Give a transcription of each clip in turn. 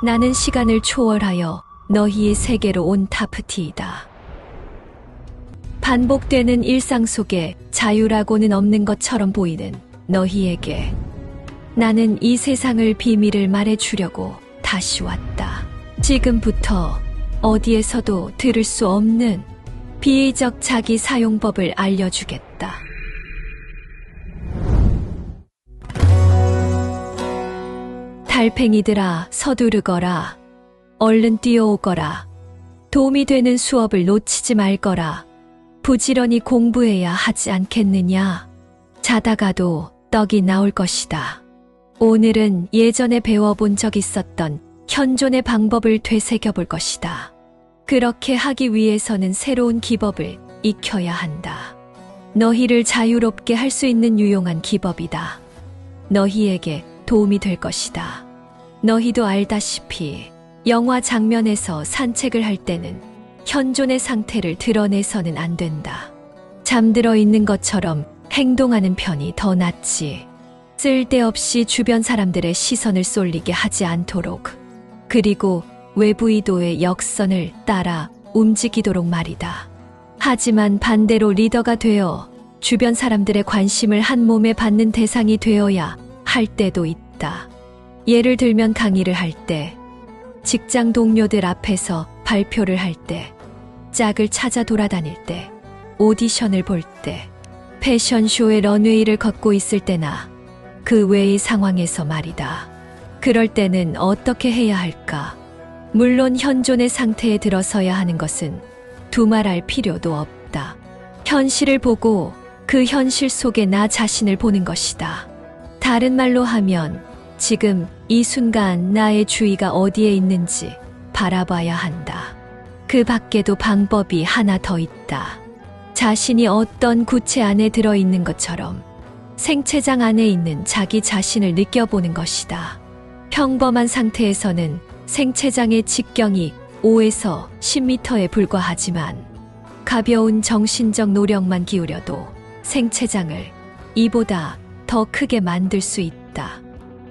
나는 시간을 초월하여 너희의 세계로 온 타프티이다. 반복되는 일상 속에 자유라고는 없는 것처럼 보이는 너희에게 나는 이 세상을 비밀을 말해주려고 다시 왔다. 지금부터 어디에서도 들을 수 없는 비의적 자기 사용법을 알려주겠다. 달팽이들아, 서두르거라. 얼른 뛰어오거라. 도움이 되는 수업을 놓치지 말거라. 부지런히 공부해야 하지 않겠느냐. 자다가도 떡이 나올 것이다. 오늘은 예전에 배워본 적 있었던 현존의 방법을 되새겨볼 것이다. 그렇게 하기 위해서는 새로운 기법을 익혀야 한다. 너희를 자유롭게 할 수 있는 유용한 기법이다. 너희에게 도움이 될 것이다. 너희도 알다시피 영화 장면에서 산책을 할 때는 현존의 상태를 드러내서는 안 된다. 잠들어 있는 것처럼 행동하는 편이 더 낫지. 쓸데없이 주변 사람들의 시선을 쏠리게 하지 않도록, 그리고 외부 이도의 역선을 따라 움직이도록 말이다. 하지만 반대로 리더가 되어 주변 사람들의 관심을 한 몸에 받는 대상이 되어야 할 때도 있다. 예를 들면 강의를 할 때, 직장 동료들 앞에서 발표를 할 때, 짝을 찾아 돌아다닐 때, 오디션을 볼 때, 패션쇼의 런웨이를 걷고 있을 때나 그 외의 상황에서 말이다. 그럴 때는 어떻게 해야 할까? 물론 현존의 상태에 들어서야 하는 것은 두말할 필요도 없다. 현실을 보고 그 현실 속에 나 자신을 보는 것이다. 다른 말로 하면 지금 이 순간 나의 주의가 어디에 있는지 바라봐야 한다. 그 밖에도 방법이 하나 더 있다. 자신이 어떤 구체 안에 들어있는 것처럼 생체장 안에 있는 자기 자신을 느껴보는 것이다. 평범한 상태에서는 생체장의 직경이 5에서 10m에 불과하지만 가벼운 정신적 노력만 기울여도 생체장을 이보다 더 크게 만들 수 있다.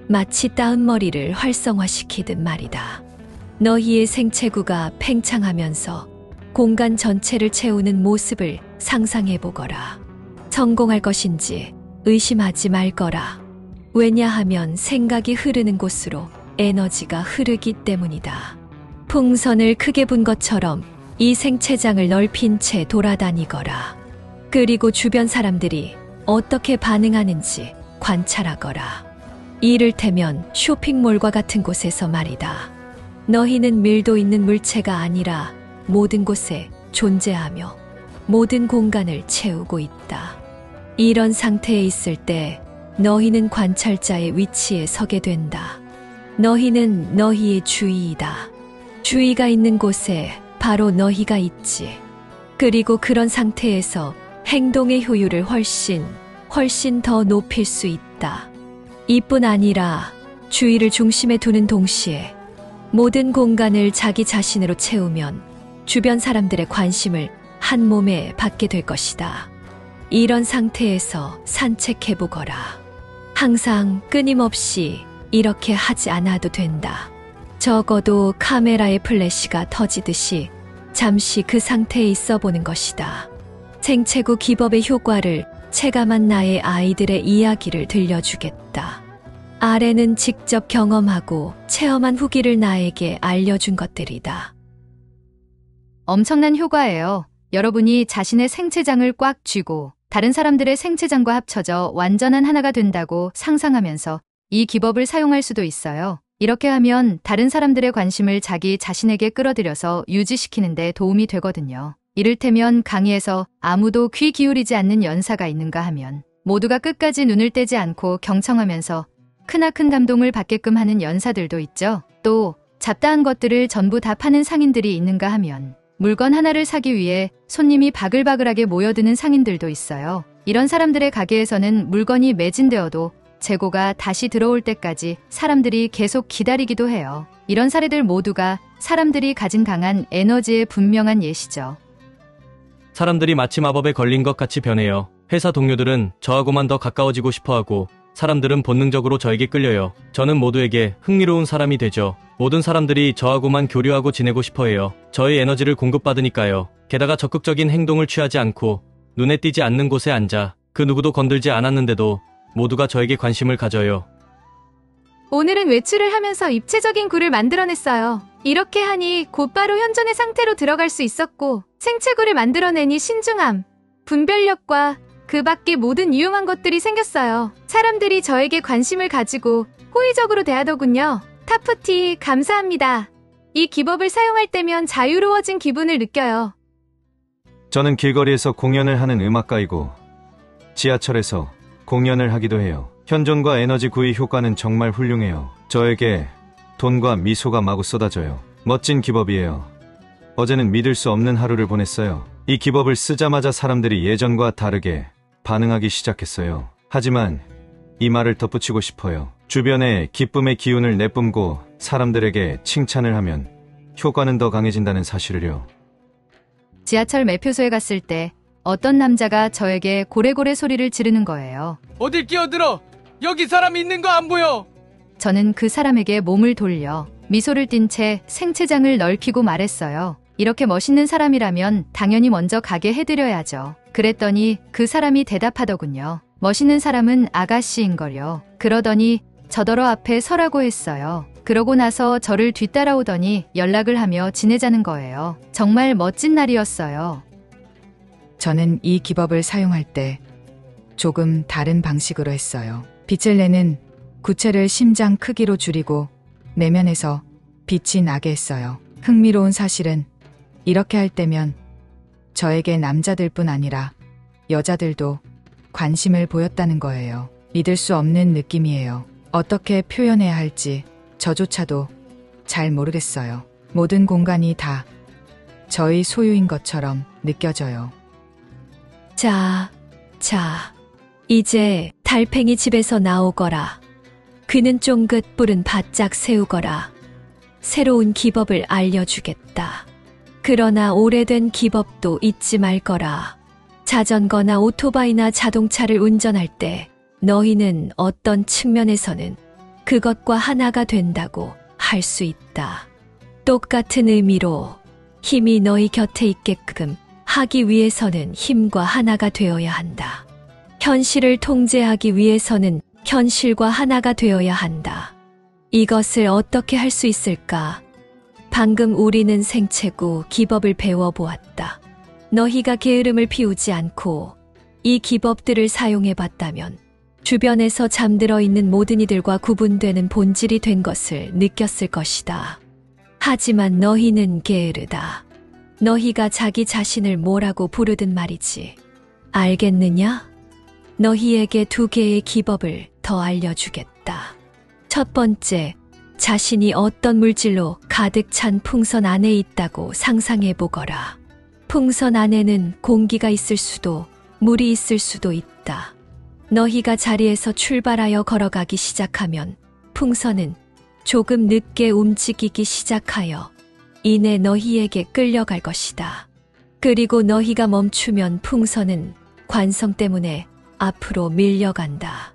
마치 따은 머리를 활성화시키듯 말이다. 너희의 생체구가 팽창하면서 공간 전체를 채우는 모습을 상상해보거라. 성공할 것인지 의심하지 말거라. 왜냐하면 생각이 흐르는 곳으로 에너지가 흐르기 때문이다. 풍선을 크게 분 것처럼 이 생체장을 넓힌 채 돌아다니거라. 그리고 주변 사람들이 어떻게 반응하는지 관찰하거라. 이를테면 쇼핑몰과 같은 곳에서 말이다. 너희는 밀도 있는 물체가 아니라 모든 곳에 존재하며 모든 공간을 채우고 있다. 이런 상태에 있을 때 너희는 관찰자의 위치에 서게 된다. 너희는 너희의 주의이다. 주의가 있는 곳에 바로 너희가 있지. 그리고 그런 상태에서 행동의 효율을 훨씬 더 높일 수 있다. 이뿐 아니라 주의를 중심에 두는 동시에 모든 공간을 자기 자신으로 채우면 주변 사람들의 관심을 한 몸에 받게 될 것이다. 이런 상태에서 산책해보거라. 항상 끊임없이 이렇게 하지 않아도 된다. 적어도 카메라의 플래시가 터지듯이 잠시 그 상태에 있어 보는 것이다. 생체구 기법의 효과를 체감한 나의 아이들의 이야기를 들려주겠다. 아래는 직접 경험하고 체험한 후기를 나에게 알려준 것들이다. 엄청난 효과예요. 여러분이 자신의 생체장을 꽉 쥐고 다른 사람들의 생체장과 합쳐져 완전한 하나가 된다고 상상하면서 이 기법을 사용할 수도 있어요. 이렇게 하면 다른 사람들의 관심을 자기 자신에게 끌어들여서 유지시키는 데 도움이 되거든요. 이를테면 강의에서 아무도 귀 기울이지 않는 연사가 있는가 하면 모두가 끝까지 눈을 떼지 않고 경청하면서 크나큰 감동을 받게끔 하는 연사들도 있죠. 또 잡다한 것들을 전부 다 파는 상인들이 있는가 하면 물건 하나를 사기 위해 손님이 바글바글하게 모여드는 상인들도 있어요. 이런 사람들의 가게에서는 물건이 매진되어도 재고가 다시 들어올 때까지 사람들이 계속 기다리기도 해요. 이런 사례들 모두가 사람들이 가진 강한 에너지의 분명한 예시죠. 사람들이 마치 마법에 걸린 것 같이 변해요. 회사 동료들은 저하고만 더 가까워지고 싶어하고 사람들은 본능적으로 저에게 끌려요. 저는 모두에게 흥미로운 사람이 되죠. 모든 사람들이 저하고만 교류하고 지내고 싶어 해요. 저의 에너지를 공급받으니까요. 게다가 적극적인 행동을 취하지 않고 눈에 띄지 않는 곳에 앉아 그 누구도 건들지 않았는데도 모두가 저에게 관심을 가져요. 오늘은 외출을 하면서 입체적인 굴을 만들어냈어요. 이렇게 하니 곧바로 현존의 상태로 들어갈 수 있었고 생체굴을 만들어내니 신중함, 분별력과 그 밖에 모든 유용한 것들이 생겼어요. 사람들이 저에게 관심을 가지고 호의적으로 대하더군요. 타프티 감사합니다. 이 기법을 사용할 때면 자유로워진 기분을 느껴요. 저는 길거리에서 공연을 하는 음악가이고 지하철에서 공연을 하기도 해요. 현존과 에너지 구의 효과는 정말 훌륭해요. 저에게 돈과 미소가 마구 쏟아져요. 멋진 기법이에요. 어제는 믿을 수 없는 하루를 보냈어요. 이 기법을 쓰자마자 사람들이 예전과 다르게 반응하기 시작했어요. 하지만 이 말을 덧붙이고 싶어요. 주변에 기쁨의 기운을 내뿜고 사람들에게 칭찬을 하면 효과는 더 강해진다는 사실을요. 지하철 매표소에 갔을 때 어떤 남자가 저에게 고래고래 소리를 지르는 거예요. 어딜 끼어들어! 여기 사람이 있는 거 안 보여! 저는 그 사람에게 몸을 돌려 미소를 띤 채 생체장을 넓히고 말했어요. 이렇게 멋있는 사람이라면 당연히 먼저 가게 해드려야죠. 그랬더니 그 사람이 대답하더군요. 멋있는 사람은 아가씨인걸요. 그러더니 저더러 앞에 서라고 했어요. 그러고 나서 저를 뒤따라오더니 연락을 하며 지내자는 거예요. 정말 멋진 날이었어요. 저는 이 기법을 사용할 때 조금 다른 방식으로 했어요. 빛을 내는 구체를 심장 크기로 줄이고 내면에서 빛이 나게 했어요. 흥미로운 사실은 이렇게 할 때면 저에게 남자들뿐 아니라 여자들도 관심을 보였다는 거예요. 믿을 수 없는 느낌이에요. 어떻게 표현해야 할지 저조차도 잘 모르겠어요. 모든 공간이 다 저의 소유인 것처럼 느껴져요. 자, 이제 달팽이 집에서 나오거라. 귀는 쫑긋 뿔은 바짝 세우거라. 새로운 기법을 알려주겠다. 그러나 오래된 기법도 잊지 말거라. 자전거나 오토바이나 자동차를 운전할 때 너희는 어떤 측면에서는 그것과 하나가 된다고 할 수 있다. 똑같은 의미로 힘이 너희 곁에 있게끔 하기 위해서는 힘과 하나가 되어야 한다. 현실을 통제하기 위해서는 현실과 하나가 되어야 한다. 이것을 어떻게 할 수 있을까? 방금 우리는 생체고 기법을 배워보았다. 너희가 게으름을 피우지 않고 이 기법들을 사용해봤다면 주변에서 잠들어 있는 모든 이들과 구분되는 본질이 된 것을 느꼈을 것이다. 하지만 너희는 게으르다. 너희가 자기 자신을 뭐라고 부르든 말이지. 알겠느냐? 너희에게 2개의 기법을 더 알려주겠다. 첫 번째, 자신이 어떤 물질로 가득 찬 풍선 안에 있다고 상상해보거라. 풍선 안에는 공기가 있을 수도 물이 있을 수도 있다. 너희가 자리에서 출발하여 걸어가기 시작하면 풍선은 조금 늦게 움직이기 시작하여 이내 너희에게 끌려갈 것이다. 그리고 너희가 멈추면 풍선은 관성 때문에 앞으로 밀려간다.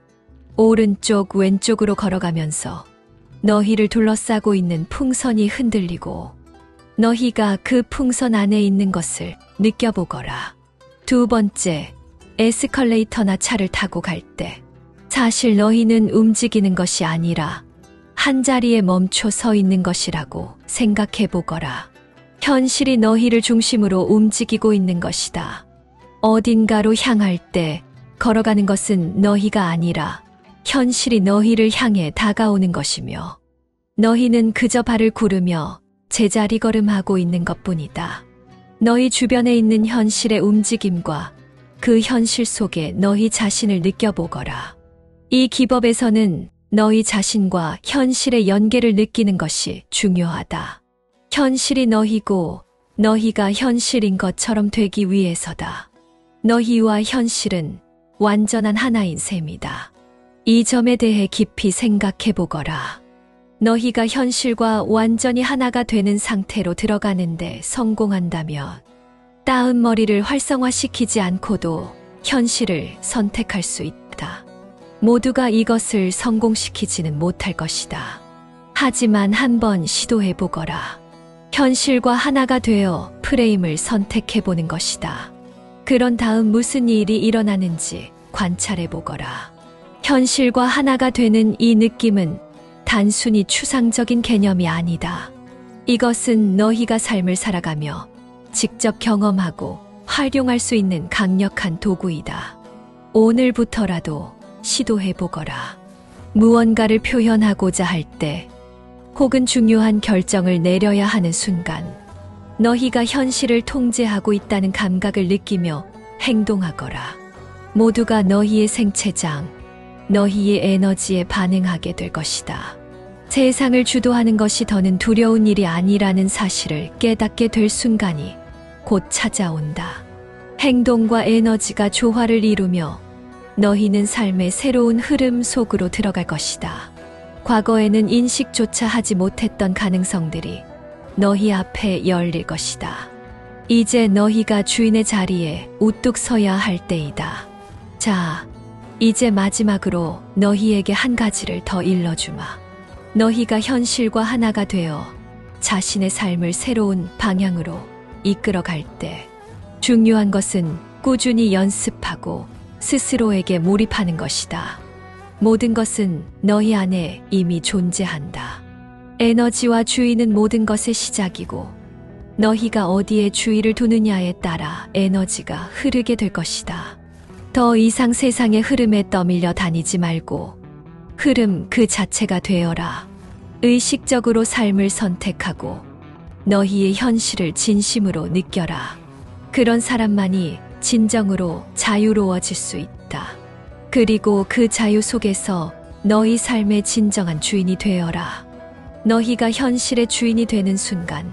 오른쪽 왼쪽으로 걸어가면서 너희를 둘러싸고 있는 풍선이 흔들리고 너희가 그 풍선 안에 있는 것을 느껴보거라. 2번째, 에스컬레이터나 차를 타고 갈 때 사실 너희는 움직이는 것이 아니라 한자리에 멈춰 서 있는 것이라고 생각해보거라. 현실이 너희를 중심으로 움직이고 있는 것이다. 어딘가로 향할 때 걸어가는 것은 너희가 아니라 현실이 너희를 향해 다가오는 것이며 너희는 그저 발을 구르며 제자리 걸음하고 있는 것뿐이다. 너희 주변에 있는 현실의 움직임과 그 현실 속에 너희 자신을 느껴보거라. 이 기법에서는 너희 자신과 현실의 연계를 느끼는 것이 중요하다. 현실이 너희고 너희가 현실인 것처럼 되기 위해서다. 너희와 현실은 완전한 하나인 셈이다. 이 점에 대해 깊이 생각해보거라. 너희가 현실과 완전히 하나가 되는 상태로 들어가는데 성공한다면 따은 머리를 활성화시키지 않고도 현실을 선택할 수 있다. 모두가 이것을 성공시키지는 못할 것이다. 하지만 한번 시도해보거라. 현실과 하나가 되어 프레임을 선택해보는 것이다. 그런 다음 무슨 일이 일어나는지 관찰해보거라. 현실과 하나가 되는 이 느낌은 단순히 추상적인 개념이 아니다. 이것은 너희가 삶을 살아가며 직접 경험하고 활용할 수 있는 강력한 도구이다. 오늘부터라도 시도해보거라. 무언가를 표현하고자 할 때, 혹은 중요한 결정을 내려야 하는 순간, 너희가 현실을 통제하고 있다는 감각을 느끼며 행동하거라. 모두가 너희의 생체장, 너희의 에너지에 반응하게 될 것이다. 세상을 주도하는 것이 더는 두려운 일이 아니라는 사실을 깨닫게 될 순간이 곧 찾아온다. 행동과 에너지가 조화를 이루며 너희는 삶의 새로운 흐름 속으로 들어갈 것이다. 과거에는 인식조차 하지 못했던 가능성들이 너희 앞에 열릴 것이다. 이제 너희가 주인의 자리에 우뚝 서야 할 때이다. 자, 이제 마지막으로 너희에게 한 가지를 더 일러주마. 너희가 현실과 하나가 되어 자신의 삶을 새로운 방향으로 이끌어갈 때, 중요한 것은 꾸준히 연습하고 스스로에게 몰입하는 것이다. 모든 것은 너희 안에 이미 존재한다. 에너지와 주의는 모든 것의 시작이고, 너희가 어디에 주의를 두느냐에 따라 에너지가 흐르게 될 것이다. 더 이상 세상의 흐름에 떠밀려 다니지 말고 흐름 그 자체가 되어라. 의식적으로 삶을 선택하고 너희의 현실을 진심으로 느껴라. 그런 사람만이 진정으로 자유로워질 수 있다. 그리고 그 자유 속에서 너희 삶의 진정한 주인이 되어라. 너희가 현실의 주인이 되는 순간,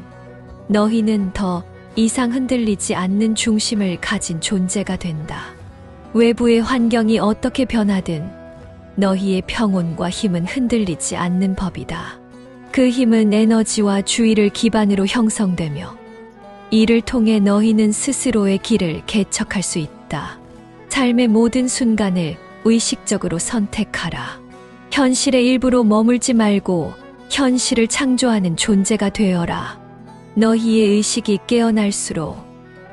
너희는 더 이상 흔들리지 않는 중심을 가진 존재가 된다. 외부의 환경이 어떻게 변하든 너희의 평온과 힘은 흔들리지 않는 법이다. 그 힘은 에너지와 주의를 기반으로 형성되며, 이를 통해 너희는 스스로의 길을 개척할 수 있다. 삶의 모든 순간을 의식적으로 선택하라. 현실의 일부로 머물지 말고 현실을 창조하는 존재가 되어라. 너희의 의식이 깨어날수록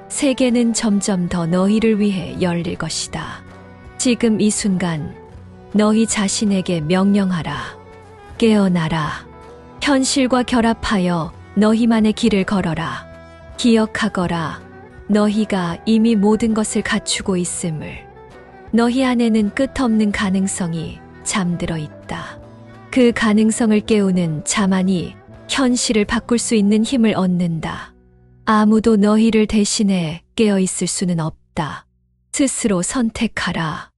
세계는 점점 더 너희를 위해 열릴 것이다. 지금 이 순간 너희 자신에게 명령하라. 깨어나라. 현실과 결합하여 너희만의 길을 걸어라. 기억하거라. 너희가 이미 모든 것을 갖추고 있음을. 너희 안에는 끝없는 가능성이 잠들어 있다. 그 가능성을 깨우는 자만이 현실을 바꿀 수 있는 힘을 얻는다. 아무도 너희를 대신해 깨어 있을 수는 없다. 스스로 선택하라.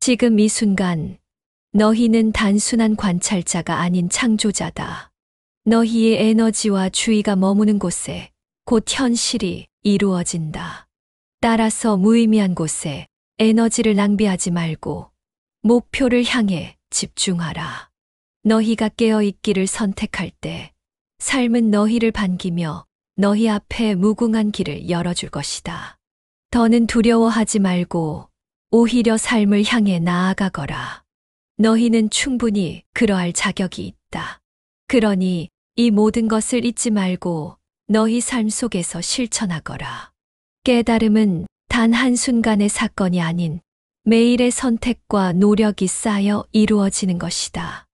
지금 이 순간 너희는 단순한 관찰자가 아닌 창조자다. 너희의 에너지와 주의가 머무는 곳에 곧 현실이 이루어진다. 따라서 무의미한 곳에 에너지를 낭비하지 말고 목표를 향해 집중하라. 너희가 깨어있기를 선택할 때 삶은 너희를 반기며 너희 앞에 무궁한 길을 열어줄 것이다. 더는 두려워하지 말고 오히려 삶을 향해 나아가거라. 너희는 충분히 그러할 자격이 있다. 그러니 이 모든 것을 잊지 말고 너희 삶 속에서 실천하거라. 깨달음은 단 한순간의 사건이 아닌 매일의 선택과 노력이 쌓여 이루어지는 것이다.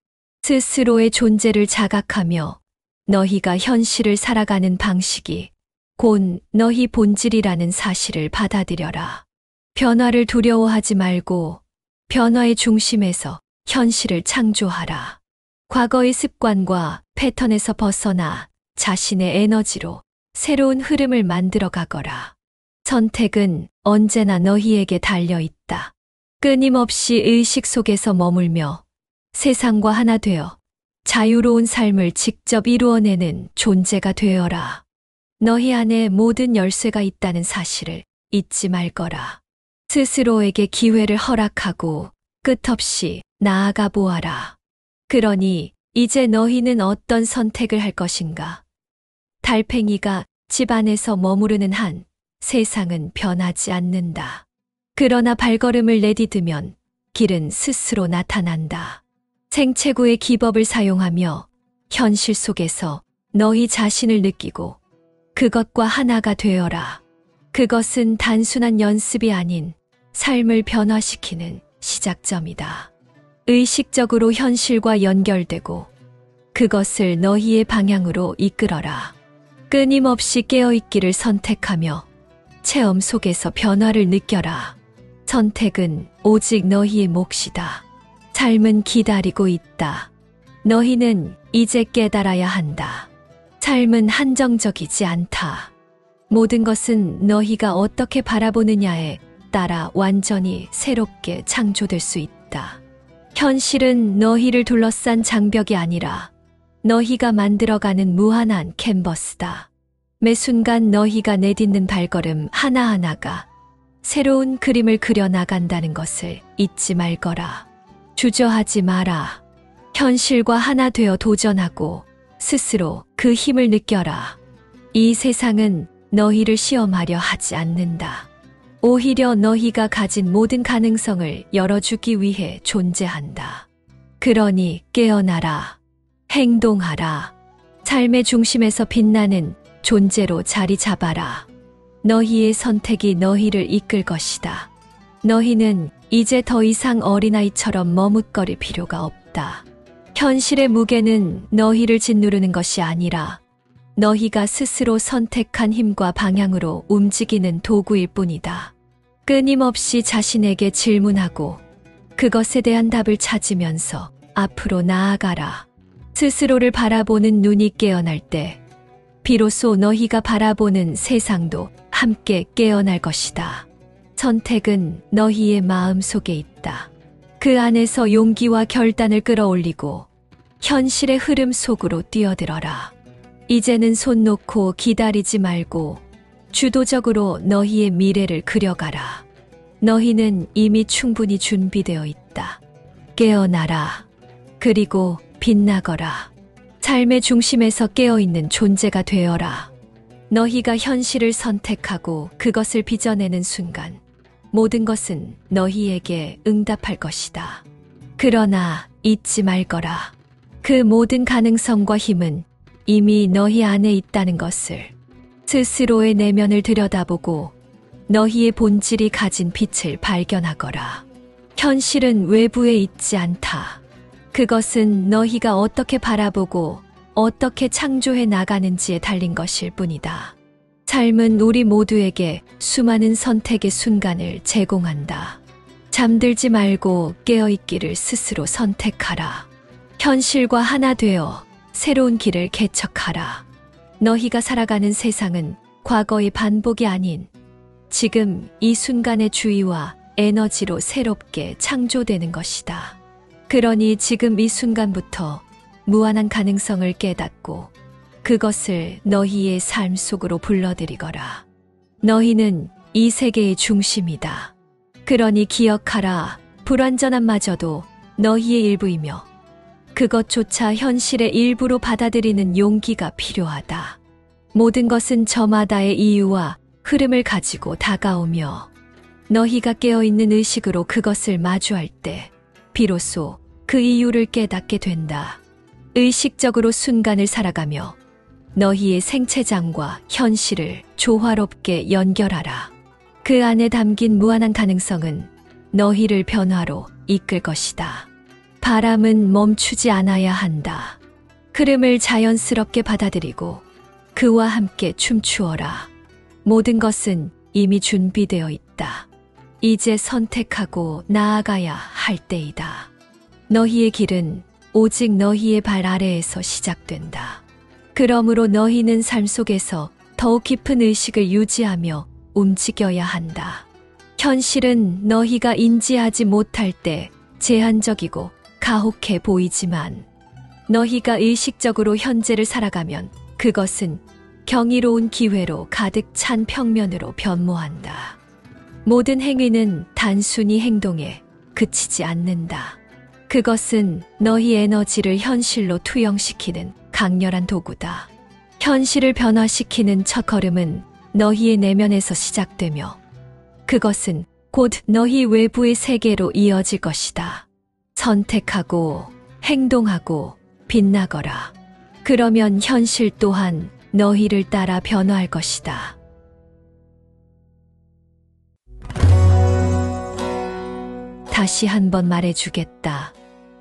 스스로의 존재를 자각하며 너희가 현실을 살아가는 방식이 곧 너희 본질이라는 사실을 받아들여라. 변화를 두려워하지 말고 변화의 중심에서 현실을 창조하라. 과거의 습관과 패턴에서 벗어나 자신의 에너지로 새로운 흐름을 만들어 가거라. 선택은 언제나 너희에게 달려 있다. 끊임없이 의식 속에서 머물며 세상과 하나 되어 자유로운 삶을 직접 이루어내는 존재가 되어라. 너희 안에 모든 열쇠가 있다는 사실을 잊지 말거라. 스스로에게 기회를 허락하고 끝없이 나아가 보아라. 그러니 이제 너희는 어떤 선택을 할 것인가? 달팽이가 집 안에서 머무르는 한 세상은 변하지 않는다. 그러나 발걸음을 내디디면 길은 스스로 나타난다. 생체구의 기법을 사용하며 현실 속에서 너희 자신을 느끼고 그것과 하나가 되어라. 그것은 단순한 연습이 아닌 삶을 변화시키는 시작점이다. 의식적으로 현실과 연결되고 그것을 너희의 방향으로 이끌어라. 끊임없이 깨어있기를 선택하며 체험 속에서 변화를 느껴라. 선택은 오직 너희의 몫이다. 삶은 기다리고 있다. 너희는 이제 깨달아야 한다. 삶은 한정적이지 않다. 모든 것은 너희가 어떻게 바라보느냐에 따라 완전히 새롭게 창조될 수 있다. 현실은 너희를 둘러싼 장벽이 아니라 너희가 만들어가는 무한한 캔버스다. 매 순간 너희가 내딛는 발걸음 하나하나가 새로운 그림을 그려나간다는 것을 잊지 말거라. 주저하지 마라. 현실과 하나 되어 도전하고 스스로 그 힘을 느껴라. 이 세상은 너희를 시험하려 하지 않는다. 오히려 너희가 가진 모든 가능성을 열어주기 위해 존재한다. 그러니 깨어나라. 행동하라. 삶의 중심에서 빛나는 존재로 자리 잡아라. 너희의 선택이 너희를 이끌 것이다. 너희는 이제 더 이상 어린아이처럼 머뭇거릴 필요가 없다. 현실의 무게는 너희를 짓누르는 것이 아니라 너희가 스스로 선택한 힘과 방향으로 움직이는 도구일 뿐이다. 끊임없이 자신에게 질문하고 그것에 대한 답을 찾으면서 앞으로 나아가라. 스스로를 바라보는 눈이 깨어날 때 비로소 너희가 바라보는 세상도 함께 깨어날 것이다. 선택은 너희의 마음 속에 있다. 그 안에서 용기와 결단을 끌어올리고 현실의 흐름 속으로 뛰어들어라. 이제는 손 놓고 기다리지 말고 주도적으로 너희의 미래를 그려가라. 너희는 이미 충분히 준비되어 있다. 깨어나라. 그리고 빛나거라. 삶의 중심에서 깨어있는 존재가 되어라. 너희가 현실을 선택하고 그것을 빚어내는 순간 모든 것은 너희에게 응답할 것이다. 그러나 잊지 말거라. 그 모든 가능성과 힘은 이미 너희 안에 있다는 것을. 스스로의 내면을 들여다보고 너희의 본질이 가진 빛을 발견하거라. 현실은 외부에 있지 않다. 그것은 너희가 어떻게 바라보고 어떻게 창조해 나가는지에 달린 것일 뿐이다. 삶은 우리 모두에게 수많은 선택의 순간을 제공한다. 잠들지 말고 깨어있기를 스스로 선택하라. 현실과 하나 되어 새로운 길을 개척하라. 너희가 살아가는 세상은 과거의 반복이 아닌 지금 이 순간의 주의와 에너지로 새롭게 창조되는 것이다. 그러니 지금 이 순간부터 무한한 가능성을 깨닫고 그것을 너희의 삶 속으로 불러들이거라. 너희는 이 세계의 중심이다. 그러니 기억하라. 불완전함마저도 너희의 일부이며 그것조차 현실의 일부로 받아들이는 용기가 필요하다. 모든 것은 저마다의 이유와 흐름을 가지고 다가오며 너희가 깨어있는 의식으로 그것을 마주할 때 비로소 그 이유를 깨닫게 된다. 의식적으로 순간을 살아가며 너희의 생체장과 현실을 조화롭게 연결하라. 그 안에 담긴 무한한 가능성은 너희를 변화로 이끌 것이다. 바람은 멈추지 않아야 한다. 흐름을 자연스럽게 받아들이고 그와 함께 춤추어라. 모든 것은 이미 준비되어 있다. 이제 선택하고 나아가야 할 때이다. 너희의 길은 오직 너희의 발 아래에서 시작된다. 그러므로 너희는 삶 속에서 더욱 깊은 의식을 유지하며 움직여야 한다. 현실은 너희가 인지하지 못할 때 제한적이고 가혹해 보이지만 너희가 의식적으로 현재를 살아가면 그것은 경이로운 기회로 가득 찬 평면으로 변모한다. 모든 행위는 단순히 행동에 그치지 않는다. 그것은 너희 에너지를 현실로 투영시키는 강렬한 도구다. 현실을 변화시키는 첫걸음은 너희의 내면에서 시작되며 그것은 곧 너희 외부의 세계로 이어질 것이다. 선택하고 행동하고 빛나거라. 그러면 현실 또한 너희를 따라 변화할 것이다. 다시 한번 말해주겠다.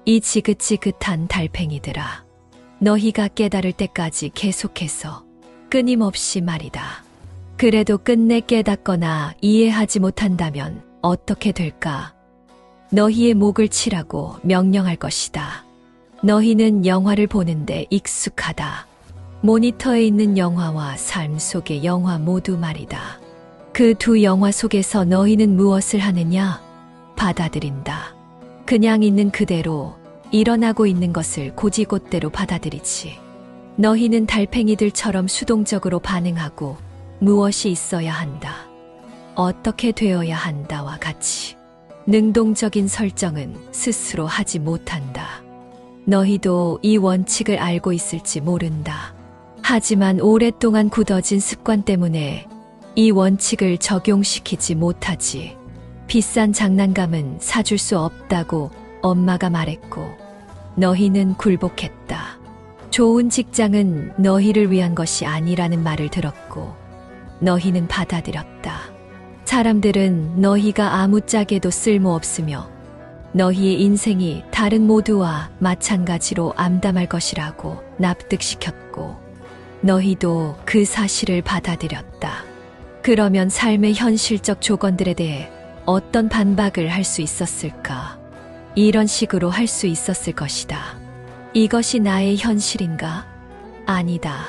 이 지긋지긋한 달팽이들아. 너희가 깨달을 때까지 계속해서 끊임없이 말이다. 그래도 끝내 깨닫거나 이해하지 못한다면 어떻게 될까? 너희의 목을 치라고 명령할 것이다. 너희는 영화를 보는데 익숙하다. 모니터에 있는 영화와 삶 속의 영화 모두 말이다. 그 두 영화 속에서 너희는 무엇을 하느냐? 받아들인다. 그냥 있는 그대로 일어나고 있는 것을 곧이곧대로 받아들이지. 너희는 달팽이들처럼 수동적으로 반응하고 무엇이 있어야 한다. 어떻게 되어야 한다와 같이 능동적인 설정은 스스로 하지 못한다. 너희도 이 원칙을 알고 있을지 모른다. 하지만 오랫동안 굳어진 습관 때문에 이 원칙을 적용시키지 못하지. 비싼 장난감은 사줄 수 없다고 엄마가 말했고 너희는 굴복했다. 좋은 직장은 너희를 위한 것이 아니라는 말을 들었고 너희는 받아들였다. 사람들은 너희가 아무짝에도 쓸모없으며 너희의 인생이 다른 모두와 마찬가지로 암담할 것이라고 납득시켰고 너희도 그 사실을 받아들였다. 그러면 삶의 현실적 조건들에 대해 어떤 반박을 할 수 있었을까? 이런 식으로 할 수 있었을 것이다. 이것이 나의 현실인가? 아니다.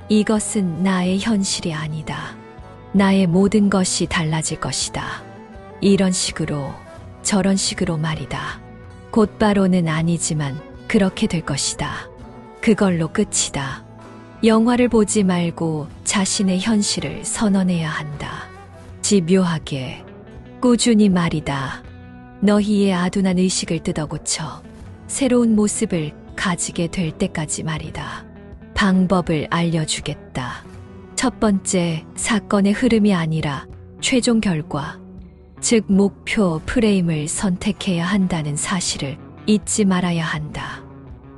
이것은 나의 현실이 아니다. 나의 모든 것이 달라질 것이다. 이런 식으로, 저런 식으로 말이다. 곧바로는 아니지만 그렇게 될 것이다. 그걸로 끝이다. 영화를 보지 말고 자신의 현실을 선언해야 한다. 집요하게, 꾸준히 말이다. 너희의 아둔한 의식을 뜯어고쳐 새로운 모습을 가지게 될 때까지 말이다. 방법을 알려주겠다. 첫 번째, 사건의 흐름이 아니라 최종 결과, 즉 목표 프레임을 선택해야 한다는 사실을 잊지 말아야 한다.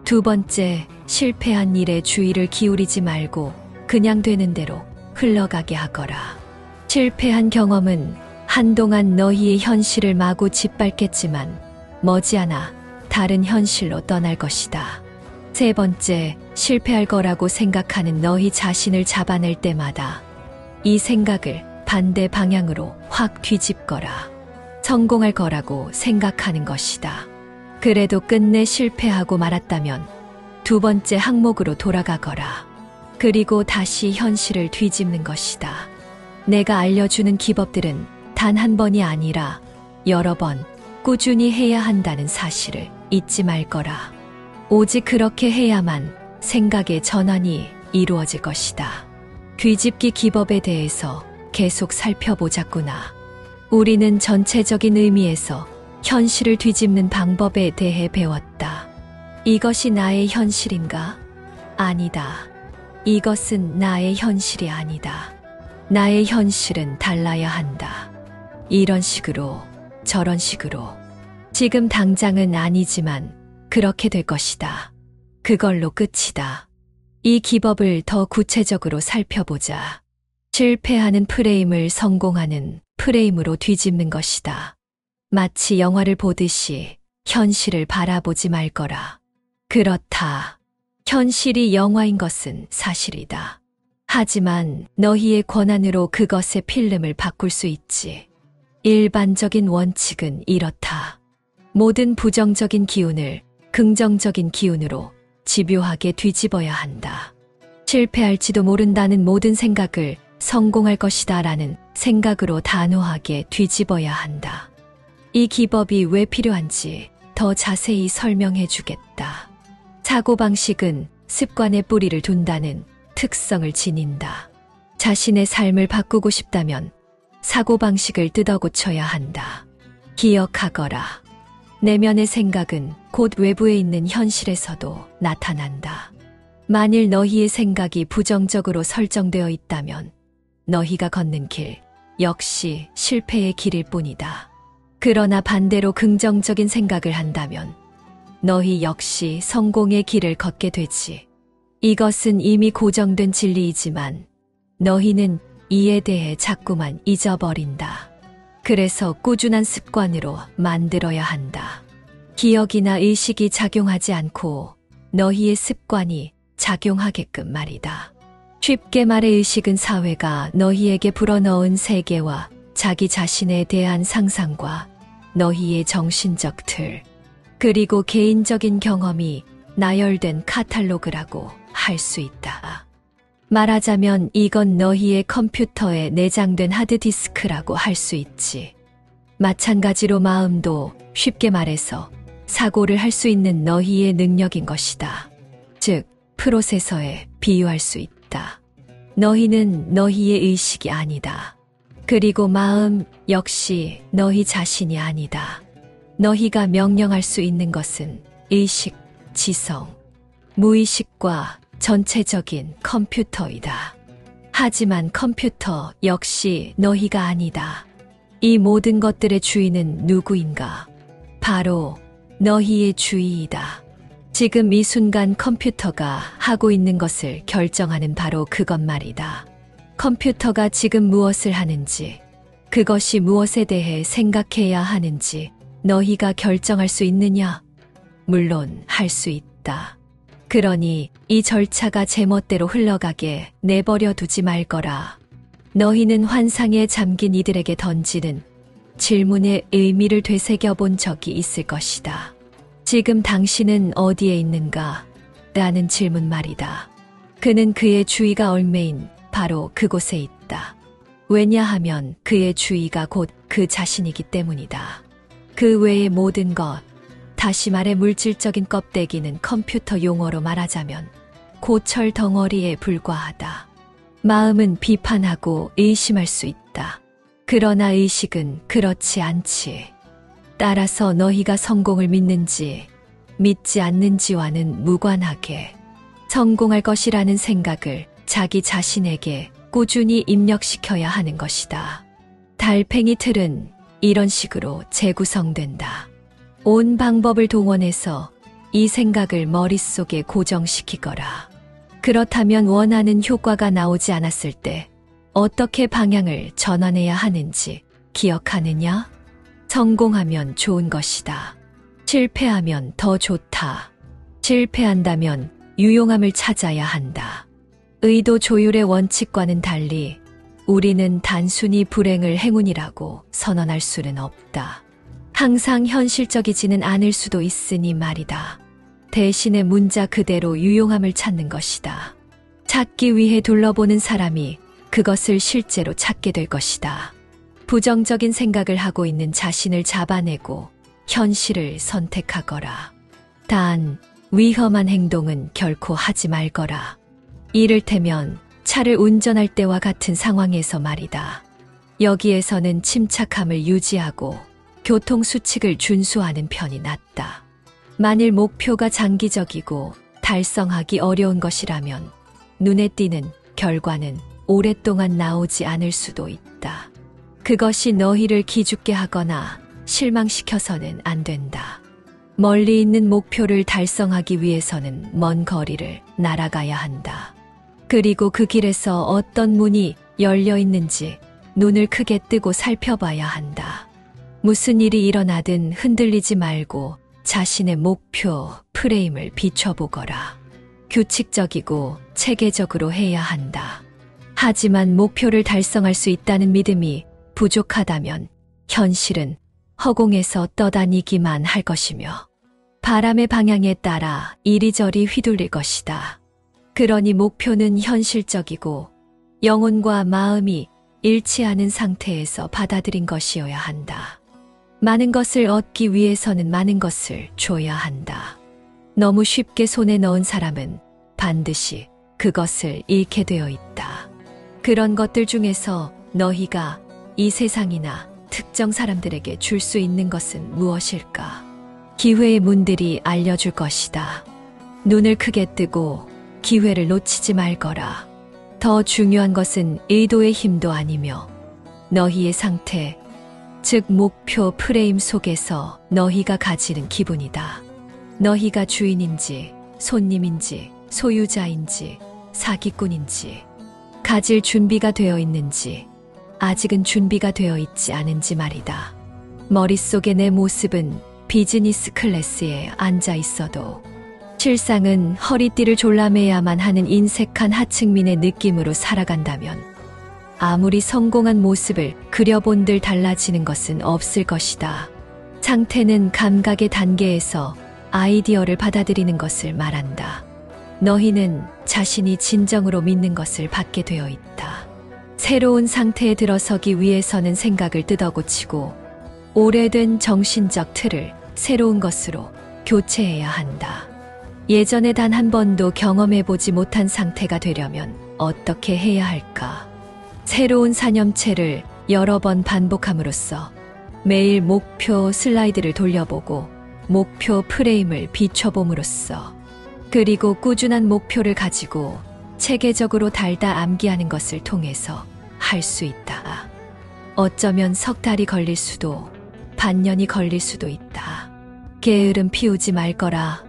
두 번째, 실패한 일에 주의를 기울이지 말고 그냥 되는 대로 흘러가게 하거라. 실패한 경험은 한동안 너희의 현실을 마구 짓밟겠지만 머지않아 다른 현실로 떠날 것이다. 세 번째, 실패할 거라고 생각하는 너희 자신을 잡아낼 때마다 이 생각을 반대 방향으로 확 뒤집거라. 성공할 거라고 생각하는 것이다. 그래도 끝내 실패하고 말았다면 두 번째 항목으로 돌아가거라. 그리고 다시 현실을 뒤집는 것이다. 내가 알려주는 기법들은 단 한 번이 아니라 여러 번 꾸준히 해야 한다는 사실을 잊지 말 거라. 오직 그렇게 해야만 생각의 전환이 이루어질 것이다. 뒤집기 기법에 대해서 계속 살펴보자꾸나. 우리는 전체적인 의미에서 현실을 뒤집는 방법에 대해 배웠다. 이것이 나의 현실인가? 아니다. 이것은 나의 현실이 아니다. 나의 현실은 달라야 한다. 이런 식으로, 저런 식으로. 지금 당장은 아니지만 그렇게 될 것이다. 그걸로 끝이다. 이 기법을 더 구체적으로 살펴보자. 실패하는 프레임을 성공하는 프레임으로 뒤집는 것이다. 마치 영화를 보듯이 현실을 바라보지 말 거라. 그렇다. 현실이 영화인 것은 사실이다. 하지만 너희의 권한으로 그것의 필름을 바꿀 수 있지. 일반적인 원칙은 이렇다. 모든 부정적인 기운을 긍정적인 기운으로 집요하게 뒤집어야 한다. 실패할지도 모른다는 모든 생각을 성공할 것이다 라는 생각으로 단호하게 뒤집어야 한다. 이 기법이 왜 필요한지 더 자세히 설명해 주겠다. 사고방식은 습관의 뿌리를 둔다는 특성을 지닌다. 자신의 삶을 바꾸고 싶다면 사고방식을 뜯어고쳐야 한다. 기억하거라. 내면의 생각은 곧 외부에 있는 현실에서도 나타난다. 만일 너희의 생각이 부정적으로 설정되어 있다면 너희가 걷는 길, 역시 실패의 길일 뿐이다. 그러나 반대로 긍정적인 생각을 한다면 너희 역시 성공의 길을 걷게 되지. 이것은 이미 고정된 진리이지만 너희는 이에 대해 자꾸만 잊어버린다. 그래서 꾸준한 습관으로 만들어야 한다. 기억이나 의식이 작용하지 않고 너희의 습관이 작용하게끔 말이다. 쉽게 말해 의식은 사회가 너희에게 불어넣은 세계와 자기 자신에 대한 상상과 너희의 정신적 틀, 그리고 개인적인 경험이 나열된 카탈로그라고 할 수 있다. 말하자면 이건 너희의 컴퓨터에 내장된 하드디스크라고 할 수 있지. 마찬가지로 마음도 쉽게 말해서 사고를 할 수 있는 너희의 능력인 것이다. 즉, 프로세서에 비유할 수 있다. 너희는 너희의 의식이 아니다. 그리고 마음 역시 너희 자신이 아니다. 너희가 명령할 수 있는 것은 의식, 지성, 무의식과 전체적인 컴퓨터이다. 하지만 컴퓨터 역시 너희가 아니다. 이 모든 것들의 주인은 누구인가? 바로 너희의 주의이다. 지금 이 순간 컴퓨터가 하고 있는 것을 결정하는 바로 그것 말이다. 컴퓨터가 지금 무엇을 하는지, 그것이 무엇에 대해 생각해야 하는지 너희가 결정할 수 있느냐? 물론 할 수 있다. 그러니 이 절차가 제멋대로 흘러가게 내버려 두지 말거라. 너희는 환상에 잠긴 이들에게 던지는 질문의 의미를 되새겨본 적이 있을 것이다. 지금 당신은 어디에 있는가? 라는 질문 말이다. 그는 그의 주의가 얽매인 바로 그곳에 있다. 왜냐하면 그의 주의가 곧 그 자신이기 때문이다. 그 외의 모든 것, 다시 말해 물질적인 껍데기는 컴퓨터 용어로 말하자면 고철 덩어리에 불과하다. 마음은 비판하고 의심할 수 있다. 그러나 의식은 그렇지 않지. 따라서 너희가 성공을 믿는지 믿지 않는지와는 무관하게 성공할 것이라는 생각을 자기 자신에게 꾸준히 입력시켜야 하는 것이다. 달팽이 틀은 이런 식으로 재구성된다. 온 방법을 동원해서 이 생각을 머릿속에 고정시키거라. 그렇다면 원하는 효과가 나오지 않았을 때 어떻게 방향을 전환해야 하는지 기억하느냐? 성공하면 좋은 것이다. 실패하면 더 좋다. 실패한다면 유용함을 찾아야 한다. 의도 조율의 원칙과는 달리 우리는 단순히 불행을 행운이라고 선언할 수는 없다. 항상 현실적이지는 않을 수도 있으니 말이다. 대신에 문자 그대로 유용함을 찾는 것이다. 찾기 위해 둘러보는 사람이 그것을 실제로 찾게 될 것이다. 부정적인 생각을 하고 있는 자신을 잡아내고 현실을 선택하거라. 단, 위험한 행동은 결코 하지 말거라. 이를테면 차를 운전할 때와 같은 상황에서 말이다. 여기에서는 침착함을 유지하고 교통수칙을 준수하는 편이 낫다. 만일 목표가 장기적이고 달성하기 어려운 것이라면 눈에 띄는 결과는 오랫동안 나오지 않을 수도 있다. 그것이 너희를 기죽게 하거나 실망시켜서는 안 된다. 멀리 있는 목표를 달성하기 위해서는 먼 거리를 날아가야 한다. 그리고 그 길에서 어떤 문이 열려 있는지 눈을 크게 뜨고 살펴봐야 한다. 무슨 일이 일어나든 흔들리지 말고 자신의 목표 프레임을 비춰보거라. 규칙적이고 체계적으로 해야 한다. 하지만 목표를 달성할 수 있다는 믿음이 부족하다면 현실은 허공에서 떠다니기만 할 것이며 바람의 방향에 따라 이리저리 휘둘릴 것이다. 그러니 목표는 현실적이고 영혼과 마음이 일치하는 상태에서 받아들인 것이어야 한다. 많은 것을 얻기 위해서는 많은 것을 줘야 한다. 너무 쉽게 손에 넣은 사람은 반드시 그것을 잃게 되어 있다. 그런 것들 중에서 너희가 이 세상이나 특정 사람들에게 줄 수 있는 것은 무엇일까? 기회의 문들이 알려줄 것이다. 눈을 크게 뜨고 기회를 놓치지 말거라. 더 중요한 것은 의도의 힘도 아니며 너희의 상태, 즉 목표 프레임 속에서 너희가 가지는 기분이다. 너희가 주인인지, 손님인지, 소유자인지, 사기꾼인지, 가질 준비가 되어 있는지, 아직은 준비가 되어 있지 않은지 말이다. 머릿속에 내 모습은 비즈니스 클래스에 앉아 있어도 실상은 허리띠를 졸라매야만 하는 인색한 하층민의 느낌으로 살아간다면 아무리 성공한 모습을 그려본들 달라지는 것은 없을 것이다. 상태는 감각의 단계에서 아이디어를 받아들이는 것을 말한다. 너희는 자신이 진정으로 믿는 것을 받게 되어 있다. 새로운 상태에 들어서기 위해서는 생각을 뜯어고치고 오래된 정신적 틀을 새로운 것으로 교체해야 한다. 예전에 단 한 번도 경험해보지 못한 상태가 되려면 어떻게 해야 할까? 새로운 사념체를 여러 번 반복함으로써 매일 목표 슬라이드를 돌려보고 목표 프레임을 비춰봄으로써 그리고 꾸준한 목표를 가지고 체계적으로 달다 암기하는 것을 통해서 할 수 있다. 어쩌면 석 달이 걸릴 수도 반년이 걸릴 수도 있다. 게으름 피우지 말 거라.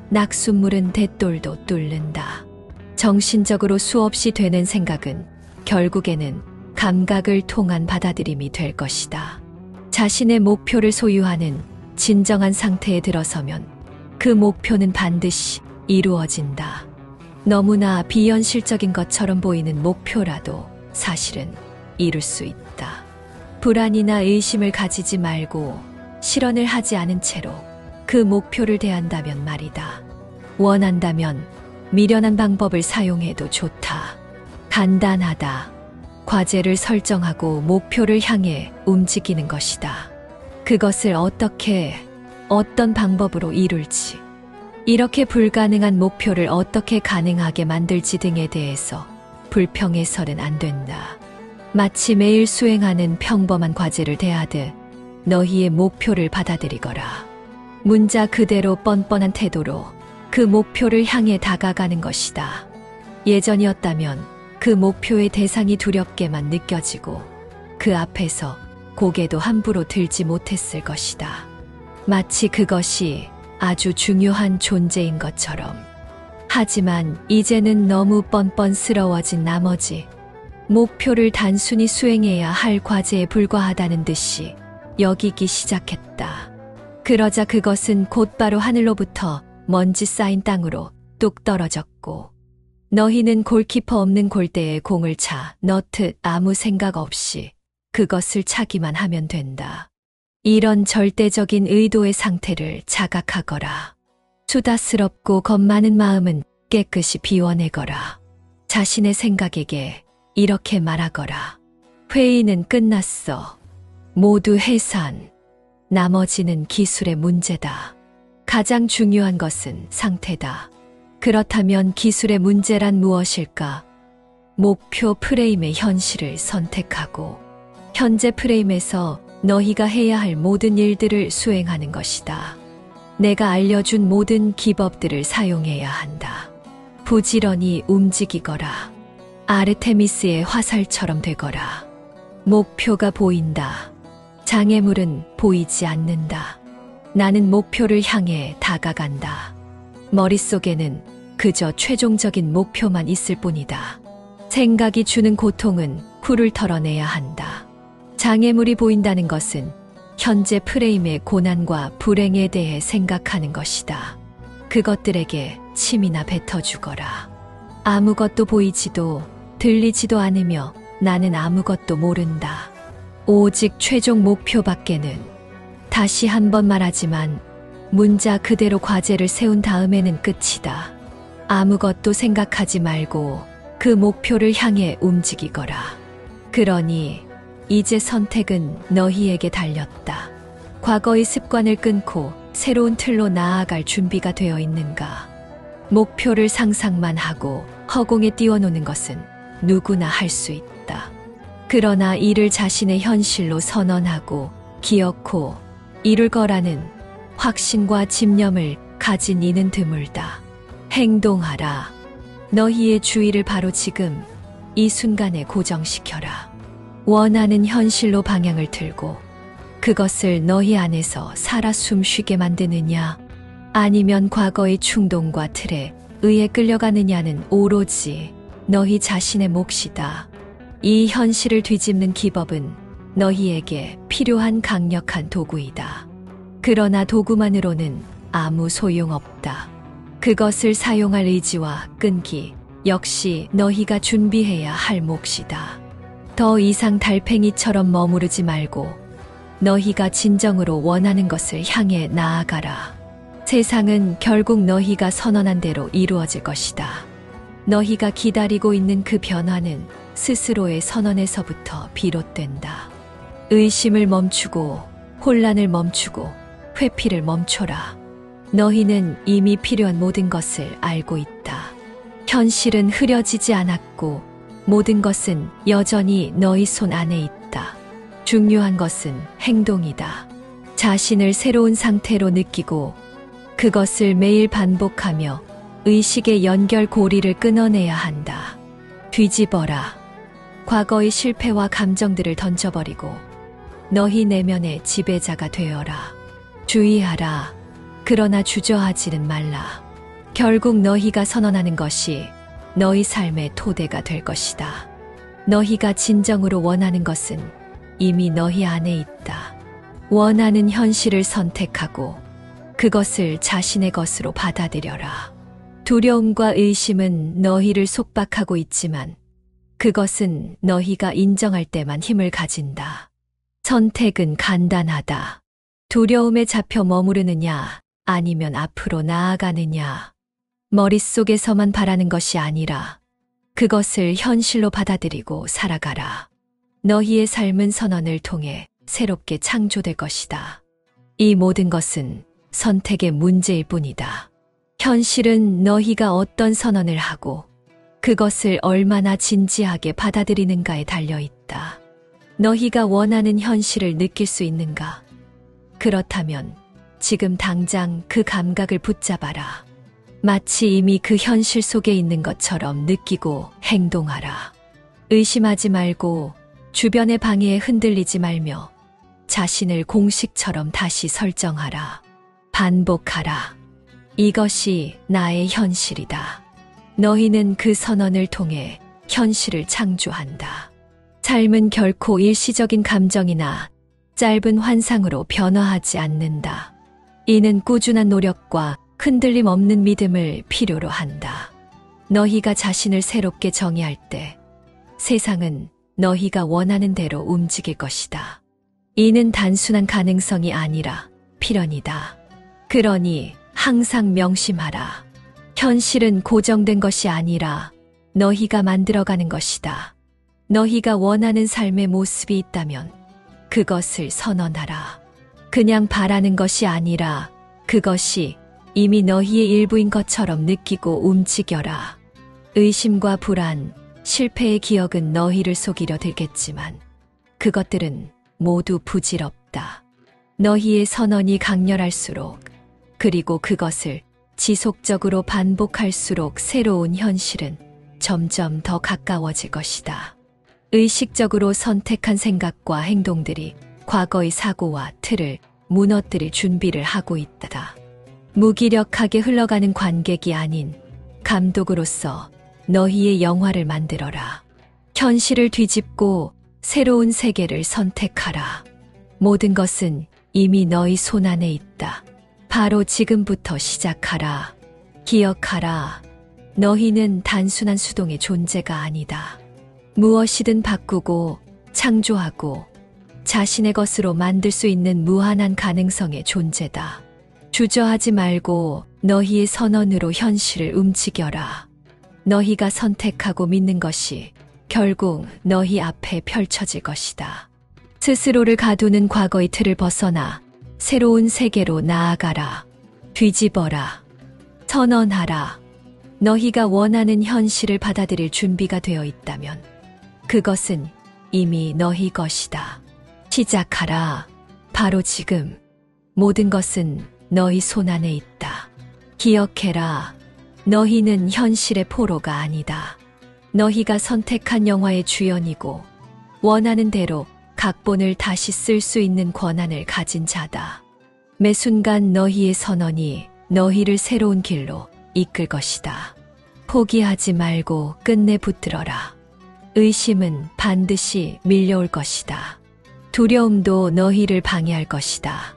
낙숫물은 대돌도 뚫는다. 정신적으로 수없이 되는 생각은 결국에는 감각을 통한 받아들임이 될 것이다. 자신의 목표를 소유하는 진정한 상태에 들어서면 그 목표는 반드시 이루어진다. 너무나 비현실적인 것처럼 보이는 목표라도 사실은 이룰 수 있다. 불안이나 의심을 가지지 말고 실현을 하지 않은 채로 그 목표를 대한다면 말이다. 원한다면 미련한 방법을 사용해도 좋다. 간단하다. 과제를 설정하고 목표를 향해 움직이는 것이다. 그것을 어떻게, 어떤 방법으로 이룰지, 이렇게 불가능한 목표를 어떻게 가능하게 만들지 등에 대해서 불평해서는 안 된다. 마치 매일 수행하는 평범한 과제를 대하듯 너희의 목표를 받아들이거라. 문자 그대로 뻔뻔한 태도로 그 목표를 향해 다가가는 것이다. 예전이었다면 그 목표의 대상이 두렵게만 느껴지고 그 앞에서 고개도 함부로 들지 못했을 것이다. 마치 그것이 아주 중요한 존재인 것처럼. 하지만 이제는 너무 뻔뻔스러워진 나머지 목표를 단순히 수행해야 할 과제에 불과하다는 듯이 여기기 시작했다. 그러자 그것은 곧바로 하늘로부터 먼지 쌓인 땅으로 뚝 떨어졌고 너희는 골키퍼 없는 골대에 공을 차 넣듯 아무 생각 없이 그것을 차기만 하면 된다. 이런 절대적인 의도의 상태를 자각하거라. 수다스럽고 겁 많은 마음은 깨끗이 비워내거라. 자신의 생각에게 이렇게 말하거라. 회의는 끝났어. 모두 해산. 나머지는 기술의 문제다. 가장 중요한 것은 상태다. 그렇다면 기술의 문제란 무엇일까? 목표 프레임의 현실을 선택하고 현재 프레임에서 너희가 해야 할 모든 일들을 수행하는 것이다. 내가 알려준 모든 기법들을 사용해야 한다. 부지런히 움직이거라. 아르테미스의 화살처럼 되거라. 목표가 보인다. 장애물은 보이지 않는다. 나는 목표를 향해 다가간다. 머릿속에는 그저 최종적인 목표만 있을 뿐이다. 생각이 주는 고통은 쿨을 털어내야 한다. 장애물이 보인다는 것은 현재 프레임의 고난과 불행에 대해 생각하는 것이다. 그것들에게 침이나 뱉어주거라. 아무것도 보이지도 들리지도 않으며 나는 아무것도 모른다. 오직 최종 목표밖에는. 다시 한번 말하지만 문자 그대로 과제를 세운 다음에는 끝이다. 아무것도 생각하지 말고 그 목표를 향해 움직이거라. 그러니 이제 선택은 너희에게 달렸다. 과거의 습관을 끊고 새로운 틀로 나아갈 준비가 되어 있는가? 목표를 상상만 하고 허공에 띄워놓는 것은 누구나 할 수 있다. 그러나 이를 자신의 현실로 선언하고 기어코 이룰 거라는 확신과 집념을 가진 이는 드물다. 행동하라. 너희의 주의를 바로 지금 이 순간에 고정시켜라. 원하는 현실로 방향을 틀고 그것을 너희 안에서 살아 숨쉬게 만드느냐, 아니면 과거의 충동과 틀에 의해 끌려가느냐는 오로지 너희 자신의 몫이다. 이 현실을 뒤집는 기법은 너희에게 필요한 강력한 도구이다. 그러나 도구만으로는 아무 소용없다. 그것을 사용할 의지와 끈기 역시 너희가 준비해야 할 몫이다. 더 이상 달팽이처럼 머무르지 말고 너희가 진정으로 원하는 것을 향해 나아가라. 세상은 결국 너희가 선언한 대로 이루어질 것이다. 너희가 기다리고 있는 그 변화는 스스로의 선언에서부터 비롯된다. 의심을 멈추고 혼란을 멈추고 회피를 멈춰라. 너희는 이미 필요한 모든 것을 알고 있다. 현실은 흐려지지 않았고 모든 것은 여전히 너희 손 안에 있다. 중요한 것은 행동이다. 자신을 새로운 상태로 느끼고 그것을 매일 반복하며 의식의 연결고리를 끊어내야 한다. 뒤집어라. 과거의 실패와 감정들을 던져버리고 너희 내면의 지배자가 되어라. 주의하라. 그러나 주저하지는 말라. 결국 너희가 선언하는 것이 너희 삶의 토대가 될 것이다. 너희가 진정으로 원하는 것은 이미 너희 안에 있다. 원하는 현실을 선택하고 그것을 자신의 것으로 받아들여라. 두려움과 의심은 너희를 속박하고 있지만 그것은 너희가 인정할 때만 힘을 가진다. 선택은 간단하다. 두려움에 잡혀 머무르느냐 아니면 앞으로 나아가느냐. 머릿속에서만 바라는 것이 아니라 그것을 현실로 받아들이고 살아가라. 너희의 삶은 선언을 통해 새롭게 창조될 것이다. 이 모든 것은 선택의 문제일 뿐이다. 현실은 너희가 어떤 선언을 하고 그것을 얼마나 진지하게 받아들이는가에 달려있다. 너희가 원하는 현실을 느낄 수 있는가? 그렇다면 지금 당장 그 감각을 붙잡아라. 마치 이미 그 현실 속에 있는 것처럼 느끼고 행동하라. 의심하지 말고 주변의 방해에 흔들리지 말며 자신을 공식처럼 다시 설정하라. 반복하라. 이것이 나의 현실이다. 너희는 그 선언을 통해 현실을 창조한다. 삶은 결코 일시적인 감정이나 짧은 환상으로 변화하지 않는다. 이는 꾸준한 노력과 흔들림 없는 믿음을 필요로 한다. 너희가 자신을 새롭게 정의할 때 세상은 너희가 원하는 대로 움직일 것이다. 이는 단순한 가능성이 아니라 필연이다. 그러니 항상 명심하라. 현실은 고정된 것이 아니라 너희가 만들어가는 것이다. 너희가 원하는 삶의 모습이 있다면 그것을 선언하라. 그냥 바라는 것이 아니라 그것이 이미 너희의 일부인 것처럼 느끼고 움직여라. 의심과 불안, 실패의 기억은 너희를 속이려 들겠지만 그것들은 모두 부질없다. 너희의 선언이 강렬할수록 그리고 그것을 지속적으로 반복할수록 새로운 현실은 점점 더 가까워질 것이다. 의식적으로 선택한 생각과 행동들이 과거의 사고와 틀을 무너뜨릴 준비를 하고 있다. 무기력하게 흘러가는 관객이 아닌 감독으로서 너희의 영화를 만들어라. 현실을 뒤집고 새로운 세계를 선택하라. 모든 것은 이미 너희 손 안에 있다. 바로 지금부터 시작하라. 기억하라. 너희는 단순한 수동의 존재가 아니다. 무엇이든 바꾸고 창조하고 자신의 것으로 만들 수 있는 무한한 가능성의 존재다. 주저하지 말고 너희의 선언으로 현실을 움직여라. 너희가 선택하고 믿는 것이 결국 너희 앞에 펼쳐질 것이다. 스스로를 가두는 과거의 틀을 벗어나 새로운 세계로 나아가라. 뒤집어라. 선언하라. 너희가 원하는 현실을 받아들일 준비가 되어 있다면 그것은 이미 너희 것이다. 시작하라. 바로 지금. 모든 것은 너희 손 안에 있다. 기억해라. 너희는 현실의 포로가 아니다. 너희가 선택한 영화의 주연이고 원하는 대로 각본을 다시 쓸 수 있는 권한을 가진 자다. 매 순간 너희의 선언이 너희를 새로운 길로 이끌 것이다. 포기하지 말고 끝내 붙들어라. 의심은 반드시 밀려올 것이다. 두려움도 너희를 방해할 것이다.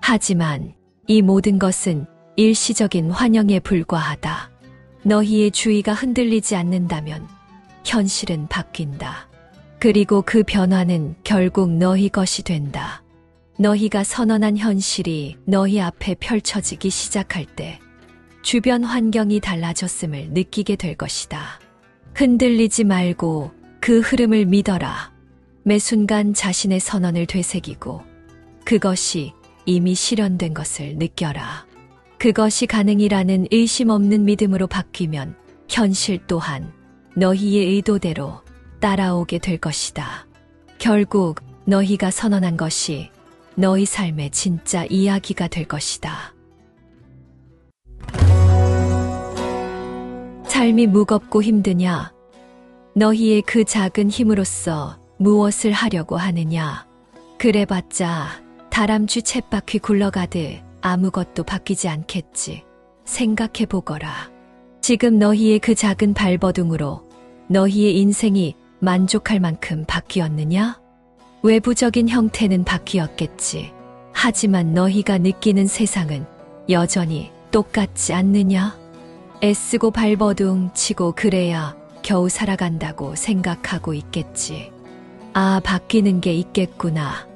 하지만 이 모든 것은 일시적인 환영에 불과하다. 너희의 주의가 흔들리지 않는다면 현실은 바뀐다. 그리고 그 변화는 결국 너희 것이 된다. 너희가 선언한 현실이 너희 앞에 펼쳐지기 시작할 때 주변 환경이 달라졌음을 느끼게 될 것이다. 흔들리지 말고 그 흐름을 믿어라. 매 순간 자신의 선언을 되새기고 그것이 이미 실현된 것을 느껴라. 그것이 가능이라는 의심 없는 믿음으로 바뀌면 현실 또한 너희의 의도대로 따라오게 될 것이다. 결국 너희가 선언한 것이 너희 삶의 진짜 이야기가 될 것이다. 삶이 무겁고 힘드냐? 너희의 그 작은 힘으로써 무엇을 하려고 하느냐? 그래봤자 다람쥐 쳇바퀴 굴러가듯 아무것도 바뀌지 않겠지. 생각해보거라. 지금 너희의 그 작은 발버둥으로 너희의 인생이 만족할 만큼 바뀌었느냐? 외부적인 형태는 바뀌었겠지. 하지만 너희가 느끼는 세상은 여전히 똑같지 않느냐? 애쓰고 발버둥 치고 그래야 겨우 살아간다고 생각하고 있겠지. 아, 바뀌는 게 있겠구나.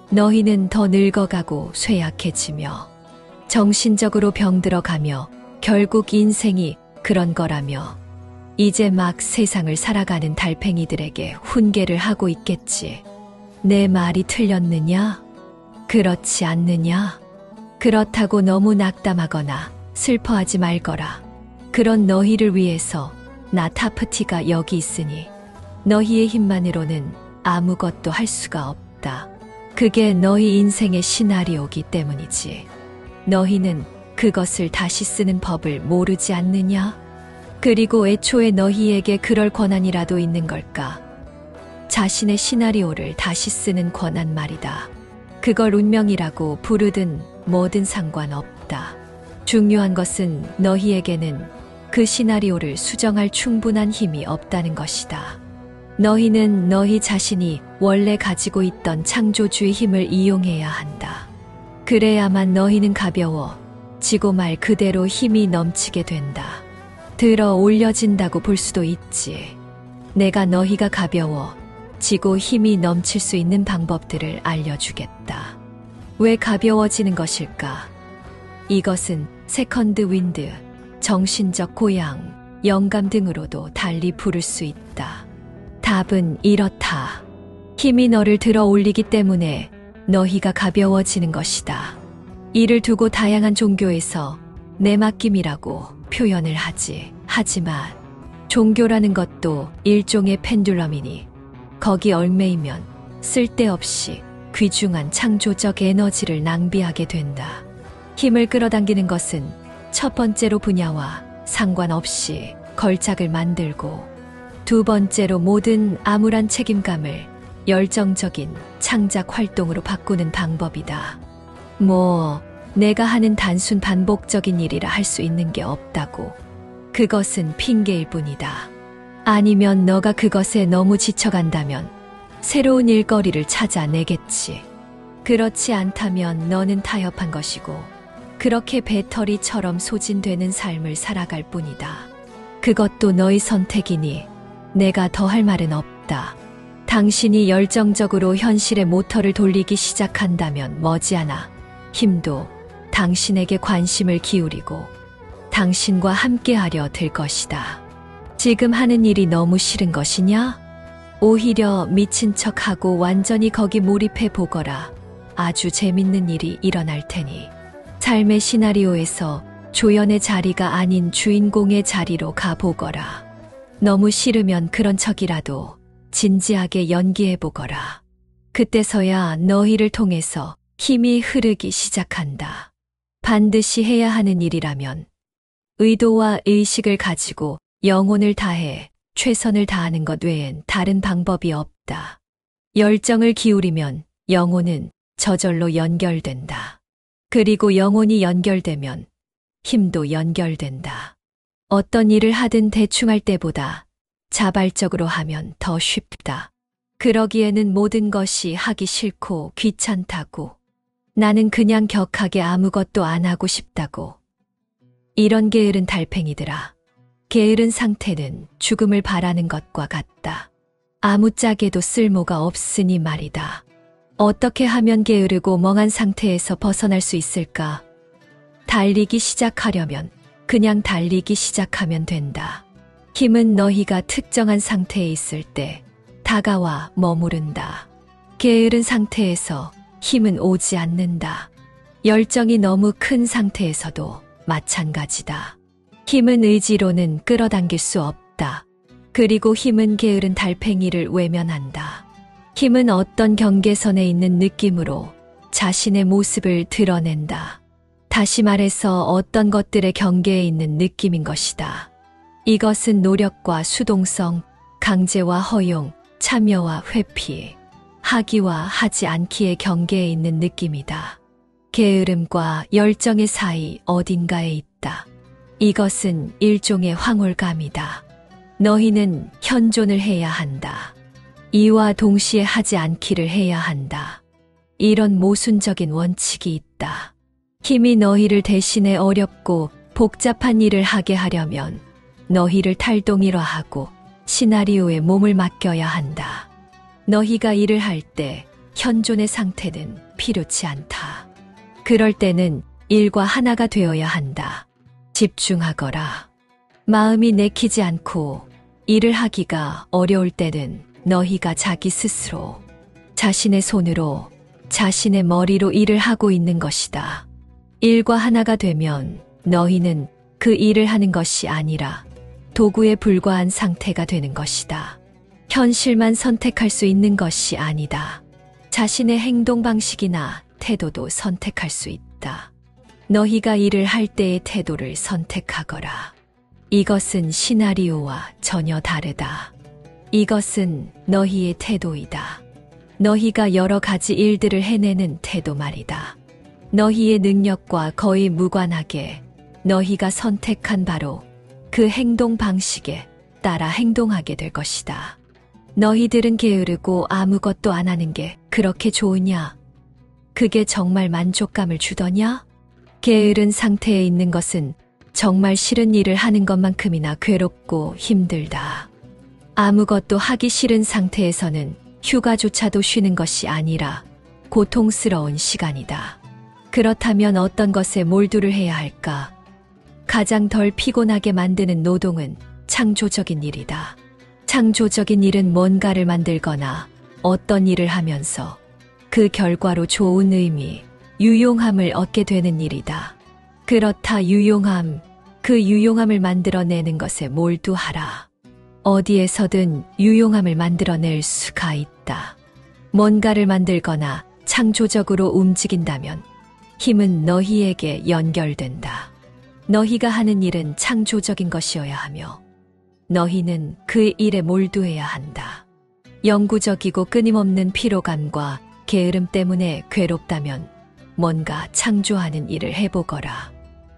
너희는 더 늙어가고 쇠약해지며 정신적으로 병들어가며 결국 인생이 그런 거라며 이제 막 세상을 살아가는 달팽이들에게 훈계를 하고 있겠지. 내 말이 틀렸느냐? 그렇지 않느냐? 그렇다고 너무 낙담하거나 슬퍼하지 말거라. 그런 너희를 위해서 나 타프티가 여기 있으니 너희의 힘만으로는 아무것도 할 수가 없다. 그게 너희 인생의 시나리오기 때문이지. 너희는 그것을 다시 쓰는 법을 모르지 않느냐? 그리고 애초에 너희에게 그럴 권한이라도 있는 걸까? 자신의 시나리오를 다시 쓰는 권한 말이다. 그걸 운명이라고 부르든 뭐든 상관없다. 중요한 것은 너희에게는 그 시나리오를 수정할 충분한 힘이 없다는 것이다. 너희는 너희 자신이 원래 가지고 있던 창조주의 힘을 이용해야 한다. 그래야만 너희는 가벼워 지고 말 그대로 힘이 넘치게 된다. 들어 올려진다고 볼 수도 있지. 내가 너희가 가벼워 지고 힘이 넘칠 수 있는 방법들을 알려주겠다. 왜 가벼워지는 것일까? 이것은 세컨드 윈드, 정신적 고양, 영감 등으로도 달리 부를 수 있다. 답은 이렇다. 힘이 너를 들어 올리기 때문에 너희가 가벼워지는 것이다. 이를 두고 다양한 종교에서 내맡김이라고 표현을 하지. 하지만 종교라는 것도 일종의 펜듈럼이니 거기 얽매이면 쓸데없이 귀중한 창조적 에너지를 낭비하게 된다. 힘을 끌어당기는 것은 첫 번째로 분야와 상관없이 걸작을 만들고 두 번째로 모든 암울한 책임감을 열정적인 창작 활동으로 바꾸는 방법이다. 내가 하는 단순 반복적인 일이라 할 수 있는 게 없다고. 그것은 핑계일 뿐이다. 아니면 너가 그것에 너무 지쳐간다면 새로운 일거리를 찾아내겠지. 그렇지 않다면 너는 타협한 것이고 그렇게 배터리처럼 소진되는 삶을 살아갈 뿐이다. 그것도 너의 선택이니 내가 더 할 말은 없다. 당신이 열정적으로 현실의 모터를 돌리기 시작한다면 머지않아 힘도 당신에게 관심을 기울이고 당신과 함께하려 들 것이다. 지금 하는 일이 너무 싫은 것이냐? 오히려 미친 척하고 완전히 거기 몰입해 보거라. 아주 재밌는 일이 일어날 테니. 삶의 시나리오에서 조연의 자리가 아닌 주인공의 자리로 가보거라. 너무 싫으면 그런 척이라도 진지하게 연기해 보거라. 그때서야 너희를 통해서 힘이 흐르기 시작한다. 반드시 해야 하는 일이라면 의도와 의식을 가지고 영혼을 다해 최선을 다하는 것 외엔 다른 방법이 없다. 열정을 기울이면 영혼은 저절로 연결된다. 그리고 영혼이 연결되면 힘도 연결된다. 어떤 일을 하든 대충 할 때보다 자발적으로 하면 더 쉽다. 그러기에는 모든 것이 하기 싫고 귀찮다고. 나는 그냥 격하게 아무것도 안 하고 싶다고. 이런 게으른 달팽이들아. 게으른 상태는 죽음을 바라는 것과 같다. 아무짝에도 쓸모가 없으니 말이다. 어떻게 하면 게으르고 멍한 상태에서 벗어날 수 있을까? 달리기 시작하려면 그냥 달리기 시작하면 된다. 힘은 너희가 특정한 상태에 있을 때 다가와 머무른다. 게으른 상태에서 힘은 오지 않는다. 열정이 너무 큰 상태에서도 마찬가지다. 힘은 의지로는 끌어당길 수 없다. 그리고 힘은 게으른 달팽이를 외면한다. 힘은 어떤 경계선에 있는 느낌으로 자신의 모습을 드러낸다. 다시 말해서 어떤 것들의 경계에 있는 느낌인 것이다. 이것은 노력과 수동성, 강제와 허용, 참여와 회피, 하기와 하지 않기의 경계에 있는 느낌이다. 게으름과 열정의 사이 어딘가에 있다. 이것은 일종의 황홀감이다. 너희는 현존을 해야 한다. 이와 동시에 하지 않기를 해야 한다. 이런 모순적인 원칙이 있다. 힘이 너희를 대신해 어렵고 복잡한 일을 하게 하려면 너희를 탈동일화하고 시나리오에 몸을 맡겨야 한다. 너희가 일을 할 때 현존의 상태는 필요치 않다. 그럴 때는 일과 하나가 되어야 한다. 집중하거라. 마음이 내키지 않고 일을 하기가 어려울 때는 너희가 자기 스스로 자신의 손으로 자신의 머리로 일을 하고 있는 것이다. 일과 하나가 되면 너희는 그 일을 하는 것이 아니라 도구에 불과한 상태가 되는 것이다. 현실만 선택할 수 있는 것이 아니다. 자신의 행동 방식이나 태도도 선택할 수 있다. 너희가 일을 할 때의 태도를 선택하거라. 이것은 시나리오와 전혀 다르다. 이것은 너희의 태도이다. 너희가 여러 가지 일들을 해내는 태도 말이다. 너희의 능력과 거의 무관하게 너희가 선택한 바로 그 행동 방식에 따라 행동하게 될 것이다. 너희들은 게으르고 아무것도 안 하는 게 그렇게 좋으냐? 그게 정말 만족감을 주더냐? 게으른 상태에 있는 것은 정말 싫은 일을 하는 것만큼이나 괴롭고 힘들다. 아무것도 하기 싫은 상태에서는 휴가조차도 쉬는 것이 아니라 고통스러운 시간이다. 그렇다면 어떤 것에 몰두를 해야 할까? 가장 덜 피곤하게 만드는 노동은 창조적인 일이다. 창조적인 일은 뭔가를 만들거나 어떤 일을 하면서 그 결과로 좋은 의미, 유용함을 얻게 되는 일이다. 그렇다 유용함, 그 유용함을 만들어내는 것에 몰두하라. 어디에서든 유용함을 만들어낼 수가 있다. 뭔가를 만들거나 창조적으로 움직인다면 힘은 너희에게 연결된다. 너희가 하는 일은 창조적인 것이어야 하며 너희는 그 일에 몰두해야 한다. 영구적이고 끊임없는 피로감과 게으름 때문에 괴롭다면 뭔가 창조하는 일을 해보거라.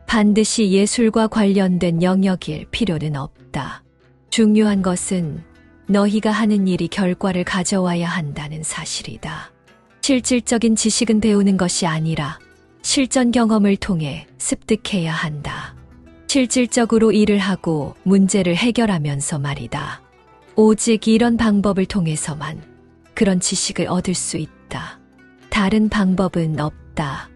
반드시 예술과 관련된 영역일 필요는 없다. 중요한 것은 너희가 하는 일이 결과를 가져와야 한다는 사실이다. 실질적인 지식은 배우는 것이 아니라 실전 경험을 통해 습득해야 한다. 실질적으로 일을 하고 문제를 해결하면서 말이다. 오직 이런 방법을 통해서만 그런 지식을 얻을 수 있다. 다른 방법은 없다.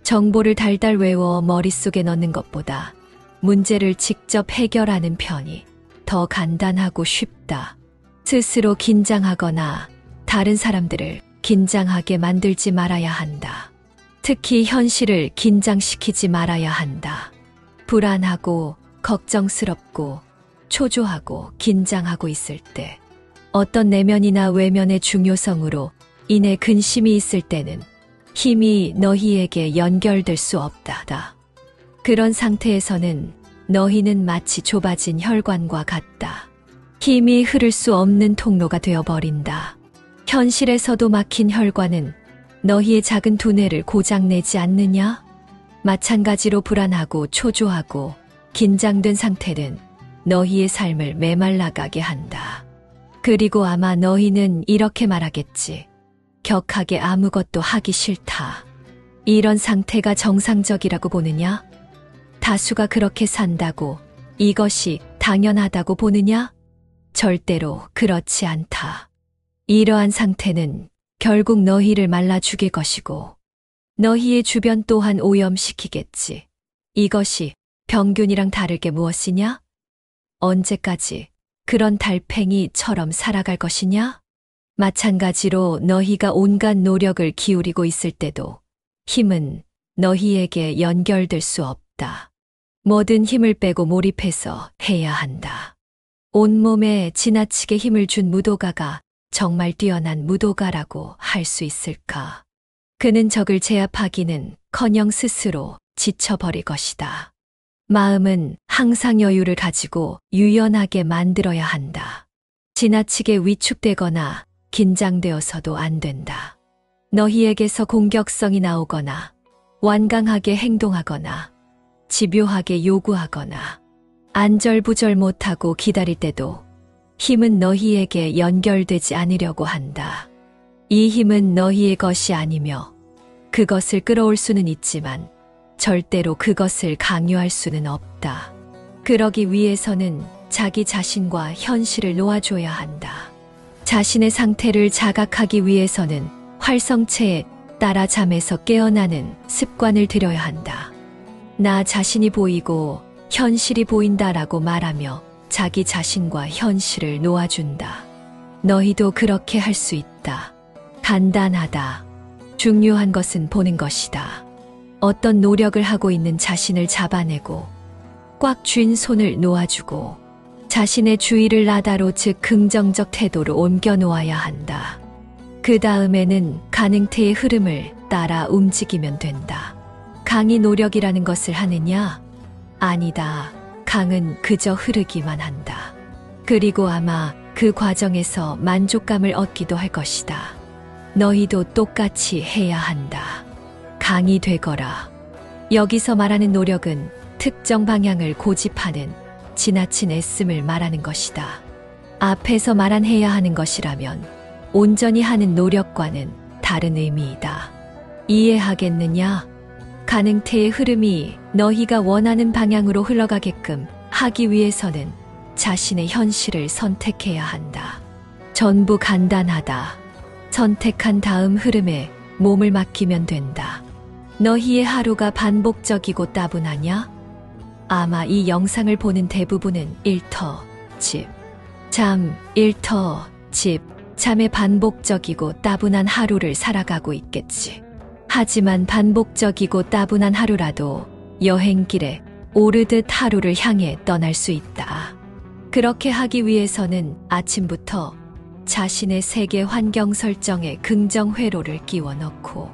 정보를 달달 외워 머릿속에 넣는 것보다 문제를 직접 해결하는 편이 더 간단하고 쉽다. 스스로 긴장하거나 다른 사람들을 긴장하게 만들지 말아야 한다. 특히 현실을 긴장시키지 말아야 한다. 불안하고 걱정스럽고 초조하고 긴장하고 있을 때 어떤 내면이나 외면의 중요성으로 인해 근심이 있을 때는 힘이 너희에게 연결될 수 없다. 그런 상태에서는 너희는 마치 좁아진 혈관과 같다. 힘이 흐를 수 없는 통로가 되어버린다. 현실에서도 막힌 혈관은 너희의 작은 두뇌를 고장내지 않느냐? 마찬가지로 불안하고 초조하고 긴장된 상태는 너희의 삶을 메말라가게 한다. 그리고 아마 너희는 이렇게 말하겠지. 격하게 아무것도 하기 싫다. 이런 상태가 정상적이라고 보느냐? 다수가 그렇게 산다고 이것이 당연하다고 보느냐? 절대로 그렇지 않다. 이러한 상태는 결국 너희를 말라 죽일 것이고 너희의 주변 또한 오염시키겠지. 이것이 병균이랑 다를 게 무엇이냐? 언제까지 그런 달팽이처럼 살아갈 것이냐? 마찬가지로 너희가 온갖 노력을 기울이고 있을 때도 힘은 너희에게 연결될 수 없다. 뭐든 힘을 빼고 몰입해서 해야 한다. 온몸에 지나치게 힘을 준 무도가가 정말 뛰어난 무도가라고 할 수 있을까? 그는 적을 제압하기는 커녕 스스로 지쳐버릴 것이다. 마음은 항상 여유를 가지고 유연하게 만들어야 한다. 지나치게 위축되거나 긴장되어서도 안 된다. 너희에게서 공격성이 나오거나 완강하게 행동하거나 집요하게 요구하거나 안절부절 못하고 기다릴 때도 힘은 너희에게 연결되지 않으려고 한다. 이 힘은 너희의 것이 아니며 그것을 끌어올 수는 있지만 절대로 그것을 강요할 수는 없다. 그러기 위해서는 자기 자신과 현실을 놓아줘야 한다. 자신의 상태를 자각하기 위해서는 활성체에 따라 잠에서 깨어나는 습관을 들여야 한다. 나 자신이 보이고 현실이 보인다라고 말하며 자기 자신과 현실을 놓아준다. 너희도 그렇게 할 수 있다. 간단하다. 중요한 것은 보는 것이다. 어떤 노력을 하고 있는 자신을 잡아내고 꽉 쥔 손을 놓아주고 자신의 주의를 나다로 즉 긍정적 태도로 옮겨 놓아야 한다. 그 다음에는 가능태의 흐름을 따라 움직이면 된다. 강이 노력이라는 것을 하느냐? 아니다. 강은 그저 흐르기만 한다. 그리고 아마 그 과정에서 만족감을 얻기도 할 것이다. 너희도 똑같이 해야 한다. 강이 되거라. 여기서 말하는 노력은 특정 방향을 고집하는 지나친 애씀을 말하는 것이다. 앞에서 말한 해야 하는 것이라면 온전히 하는 노력과는 다른 의미이다. 이해하겠느냐? 가능태의 흐름이 너희가 원하는 방향으로 흘러가게끔 하기 위해서는 자신의 현실을 선택해야 한다. 전부 간단하다. 선택한 다음 흐름에 몸을 맡기면 된다. 너희의 하루가 반복적이고 따분하냐? 아마 이 영상을 보는 대부분은 일터, 집, 잠, 일터, 집, 잠의 반복적이고 따분한 하루를 살아가고 있겠지. 하지만 반복적이고 따분한 하루라도 여행길에 오르듯 하루를 향해 떠날 수 있다. 그렇게 하기 위해서는 아침부터 자신의 세계 환경 설정에 긍정 회로를 끼워 넣고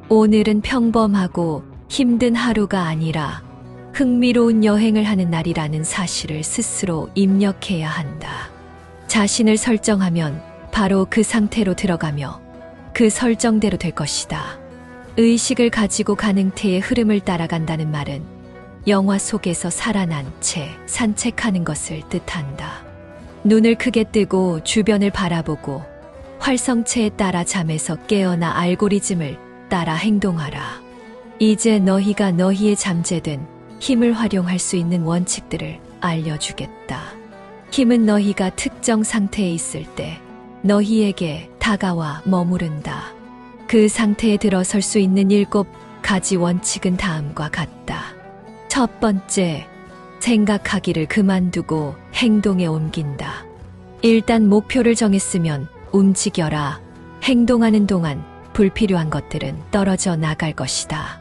오늘은 평범하고 힘든 하루가 아니라 흥미로운 여행을 하는 날이라는 사실을 스스로 입력해야 한다. 자신을 설정하면 바로 그 상태로 들어가며 그 설정대로 될 것이다. 의식을 가지고 가능태의 흐름을 따라간다는 말은 영화 속에서 살아난 채 산책하는 것을 뜻한다. 눈을 크게 뜨고 주변을 바라보고 활성체에 따라 잠에서 깨어나 알고리즘을 따라 행동하라. 이제 너희가 너희의 잠재된 힘을 활용할 수 있는 원칙들을 알려주겠다. 힘은 너희가 특정 상태에 있을 때 너희에게 다가와 머무른다. 그 상태에 들어설 수 있는 7가지 원칙은 다음과 같다. 첫 번째, 생각하기를 그만두고 행동에 옮긴다. 일단 목표를 정했으면 움직여라. 행동하는 동안 불필요한 것들은 떨어져 나갈 것이다.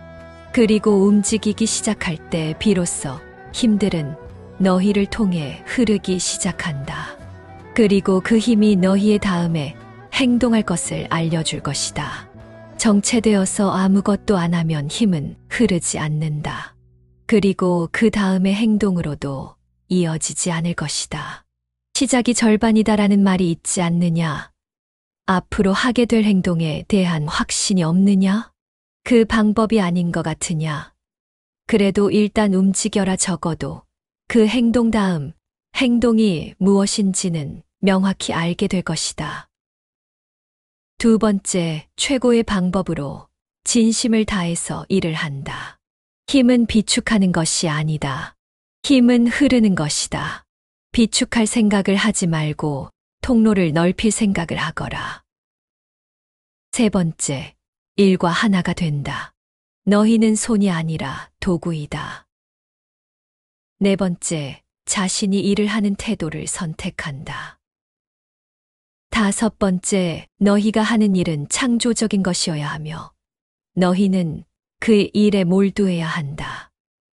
그리고 움직이기 시작할 때 비로소 힘들은 너희를 통해 흐르기 시작한다. 그리고 그 힘이 너희의 다음에 행동할 것을 알려줄 것이다. 정체되어서 아무것도 안 하면 힘은 흐르지 않는다. 그리고 그 다음의 행동으로도 이어지지 않을 것이다. 시작이 절반이다라는 말이 있지 않느냐? 앞으로 하게 될 행동에 대한 확신이 없느냐? 그 방법이 아닌 것 같으냐? 그래도 일단 움직여라. 적어도 그 행동 다음 행동이 무엇인지는 명확히 알게 될 것이다. 두 번째, 최고의 방법으로 진심을 다해서 일을 한다. 힘은 비축하는 것이 아니다. 힘은 흐르는 것이다. 비축할 생각을 하지 말고 통로를 넓힐 생각을 하거라. 세 번째, 일과 하나가 된다. 너희는 손이 아니라 도구이다. 네 번째, 자신이 일을 하는 태도를 선택한다. 다섯 번째, 너희가 하는 일은 창조적인 것이어야 하며 너희는 그 일에 몰두해야 한다.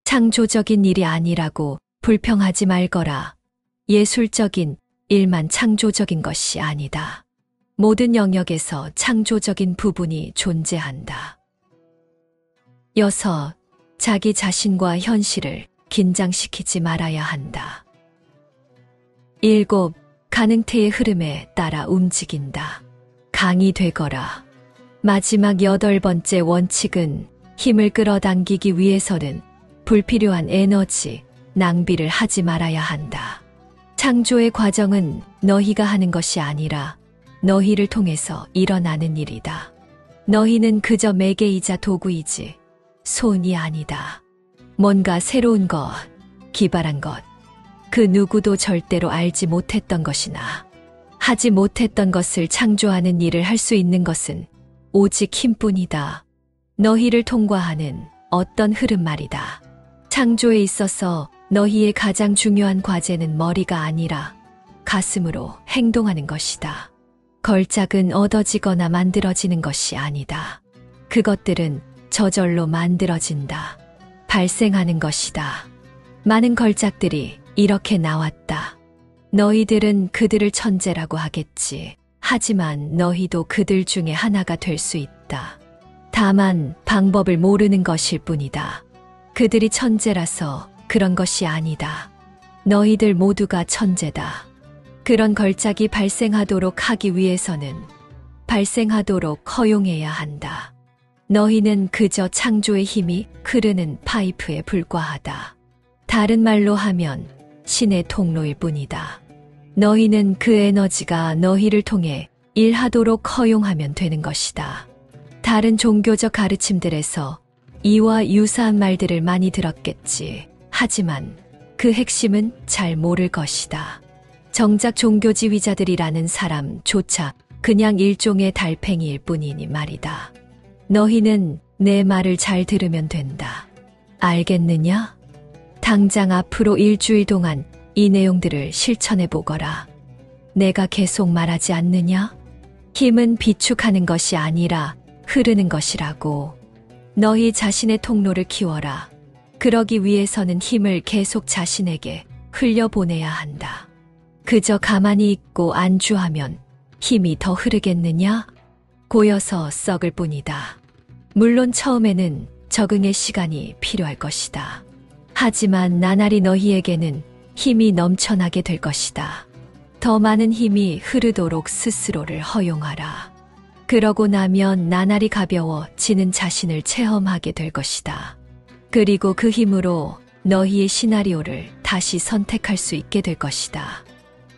창조적인 일이 아니라고 불평하지 말거라. 예술적인 일만 창조적인 것이 아니다. 모든 영역에서 창조적인 부분이 존재한다. 여섯, 자기 자신과 현실을 긴장시키지 말아야 한다. 일곱, 가능태의 흐름에 따라 움직인다. 강이 되거라. 마지막 여덟 번째 원칙은 힘을 끌어당기기 위해서는 불필요한 에너지, 낭비를 하지 말아야 한다. 창조의 과정은 너희가 하는 것이 아니라 너희를 통해서 일어나는 일이다. 너희는 그저 매개이자 도구이지 손이 아니다. 뭔가 새로운 것, 기발한 것, 그 누구도 절대로 알지 못했던 것이나 하지 못했던 것을 창조하는 일을 할 수 있는 것은 오직 힘뿐이다. 너희를 통과하는 어떤 흐름 말이다. 창조에 있어서 너희의 가장 중요한 과제는 머리가 아니라 가슴으로 행동하는 것이다. 걸작은 얻어지거나 만들어지는 것이 아니다. 그것들은 저절로 만들어진다. 발생하는 것이다. 많은 걸작들이 이렇게 나왔다. 너희들은 그들을 천재라고 하겠지. 하지만 너희도 그들 중에 하나가 될 수 있다. 다만 방법을 모르는 것일 뿐이다. 그들이 천재라서 그런 것이 아니다. 너희들 모두가 천재다. 그런 걸작이 발생하도록 하기 위해서는 발생하도록 허용해야 한다. 너희는 그저 창조의 힘이 흐르는 파이프에 불과하다. 다른 말로 하면 신의 통로일 뿐이다. 너희는 그 에너지가 너희를 통해 일하도록 허용하면 되는 것이다. 다른 종교적 가르침들에서 이와 유사한 말들을 많이 들었겠지. 하지만 그 핵심은 잘 모를 것이다. 정작 종교지휘자들이라는 사람조차 그냥 일종의 달팽이일 뿐이니 말이다. 너희는 내 말을 잘 들으면 된다. 알겠느냐? 당장 앞으로 일주일 동안 이 내용들을 실천해 보거라. 내가 계속 말하지 않느냐? 힘은 비축하는 것이 아니라 흐르는 것이라고. 너희 자신의 통로를 키워라. 그러기 위해서는 힘을 계속 자신에게 흘려보내야 한다. 그저 가만히 있고 안주하면 힘이 더 흐르겠느냐? 고여서 썩을 뿐이다. 물론 처음에는 적응의 시간이 필요할 것이다. 하지만 나날이 너희에게는 힘이 넘쳐나게 될 것이다. 더 많은 힘이 흐르도록 스스로를 허용하라. 그러고 나면 나날이 가벼워지는 자신을 체험하게 될 것이다. 그리고 그 힘으로 너희의 시나리오를 다시 선택할 수 있게 될 것이다.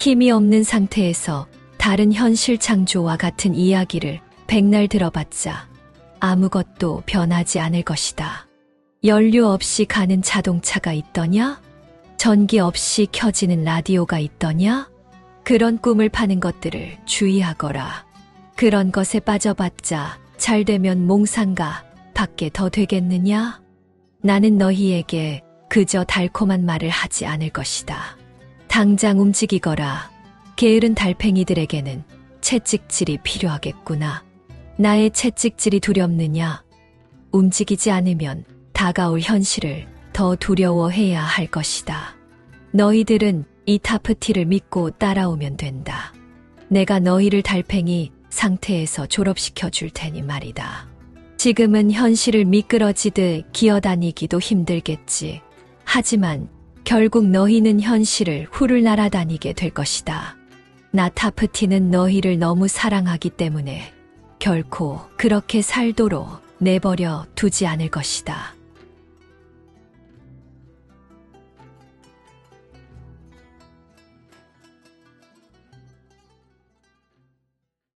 힘이 없는 상태에서 다른 현실 창조와 같은 이야기를 백날 들어봤자 아무것도 변하지 않을 것이다. 연료 없이 가는 자동차가 있더냐? 전기 없이 켜지는 라디오가 있더냐? 그런 꿈을 파는 것들을 주의하거라. 그런 것에 빠져봤자 잘 되면 몽상가 밖에 더 되겠느냐? 나는 너희에게 그저 달콤한 말을 하지 않을 것이다. 당장 움직이거라. 게으른 달팽이들에게는 채찍질이 필요하겠구나. 나의 채찍질이 두렵느냐? 움직이지 않으면 다가올 현실을 더 두려워해야 할 것이다. 너희들은 이 타프티를 믿고 따라오면 된다. 내가 너희를 달팽이 상태에서 졸업시켜 줄 테니 말이다. 지금은 현실을 미끄러지듯 기어다니기도 힘들겠지. 하지만 결국 너희는 현실을 후를 날아다니게 될 것이다. 나타프티는 너희를 너무 사랑하기 때문에 결코 그렇게 살도록 내버려 두지 않을 것이다.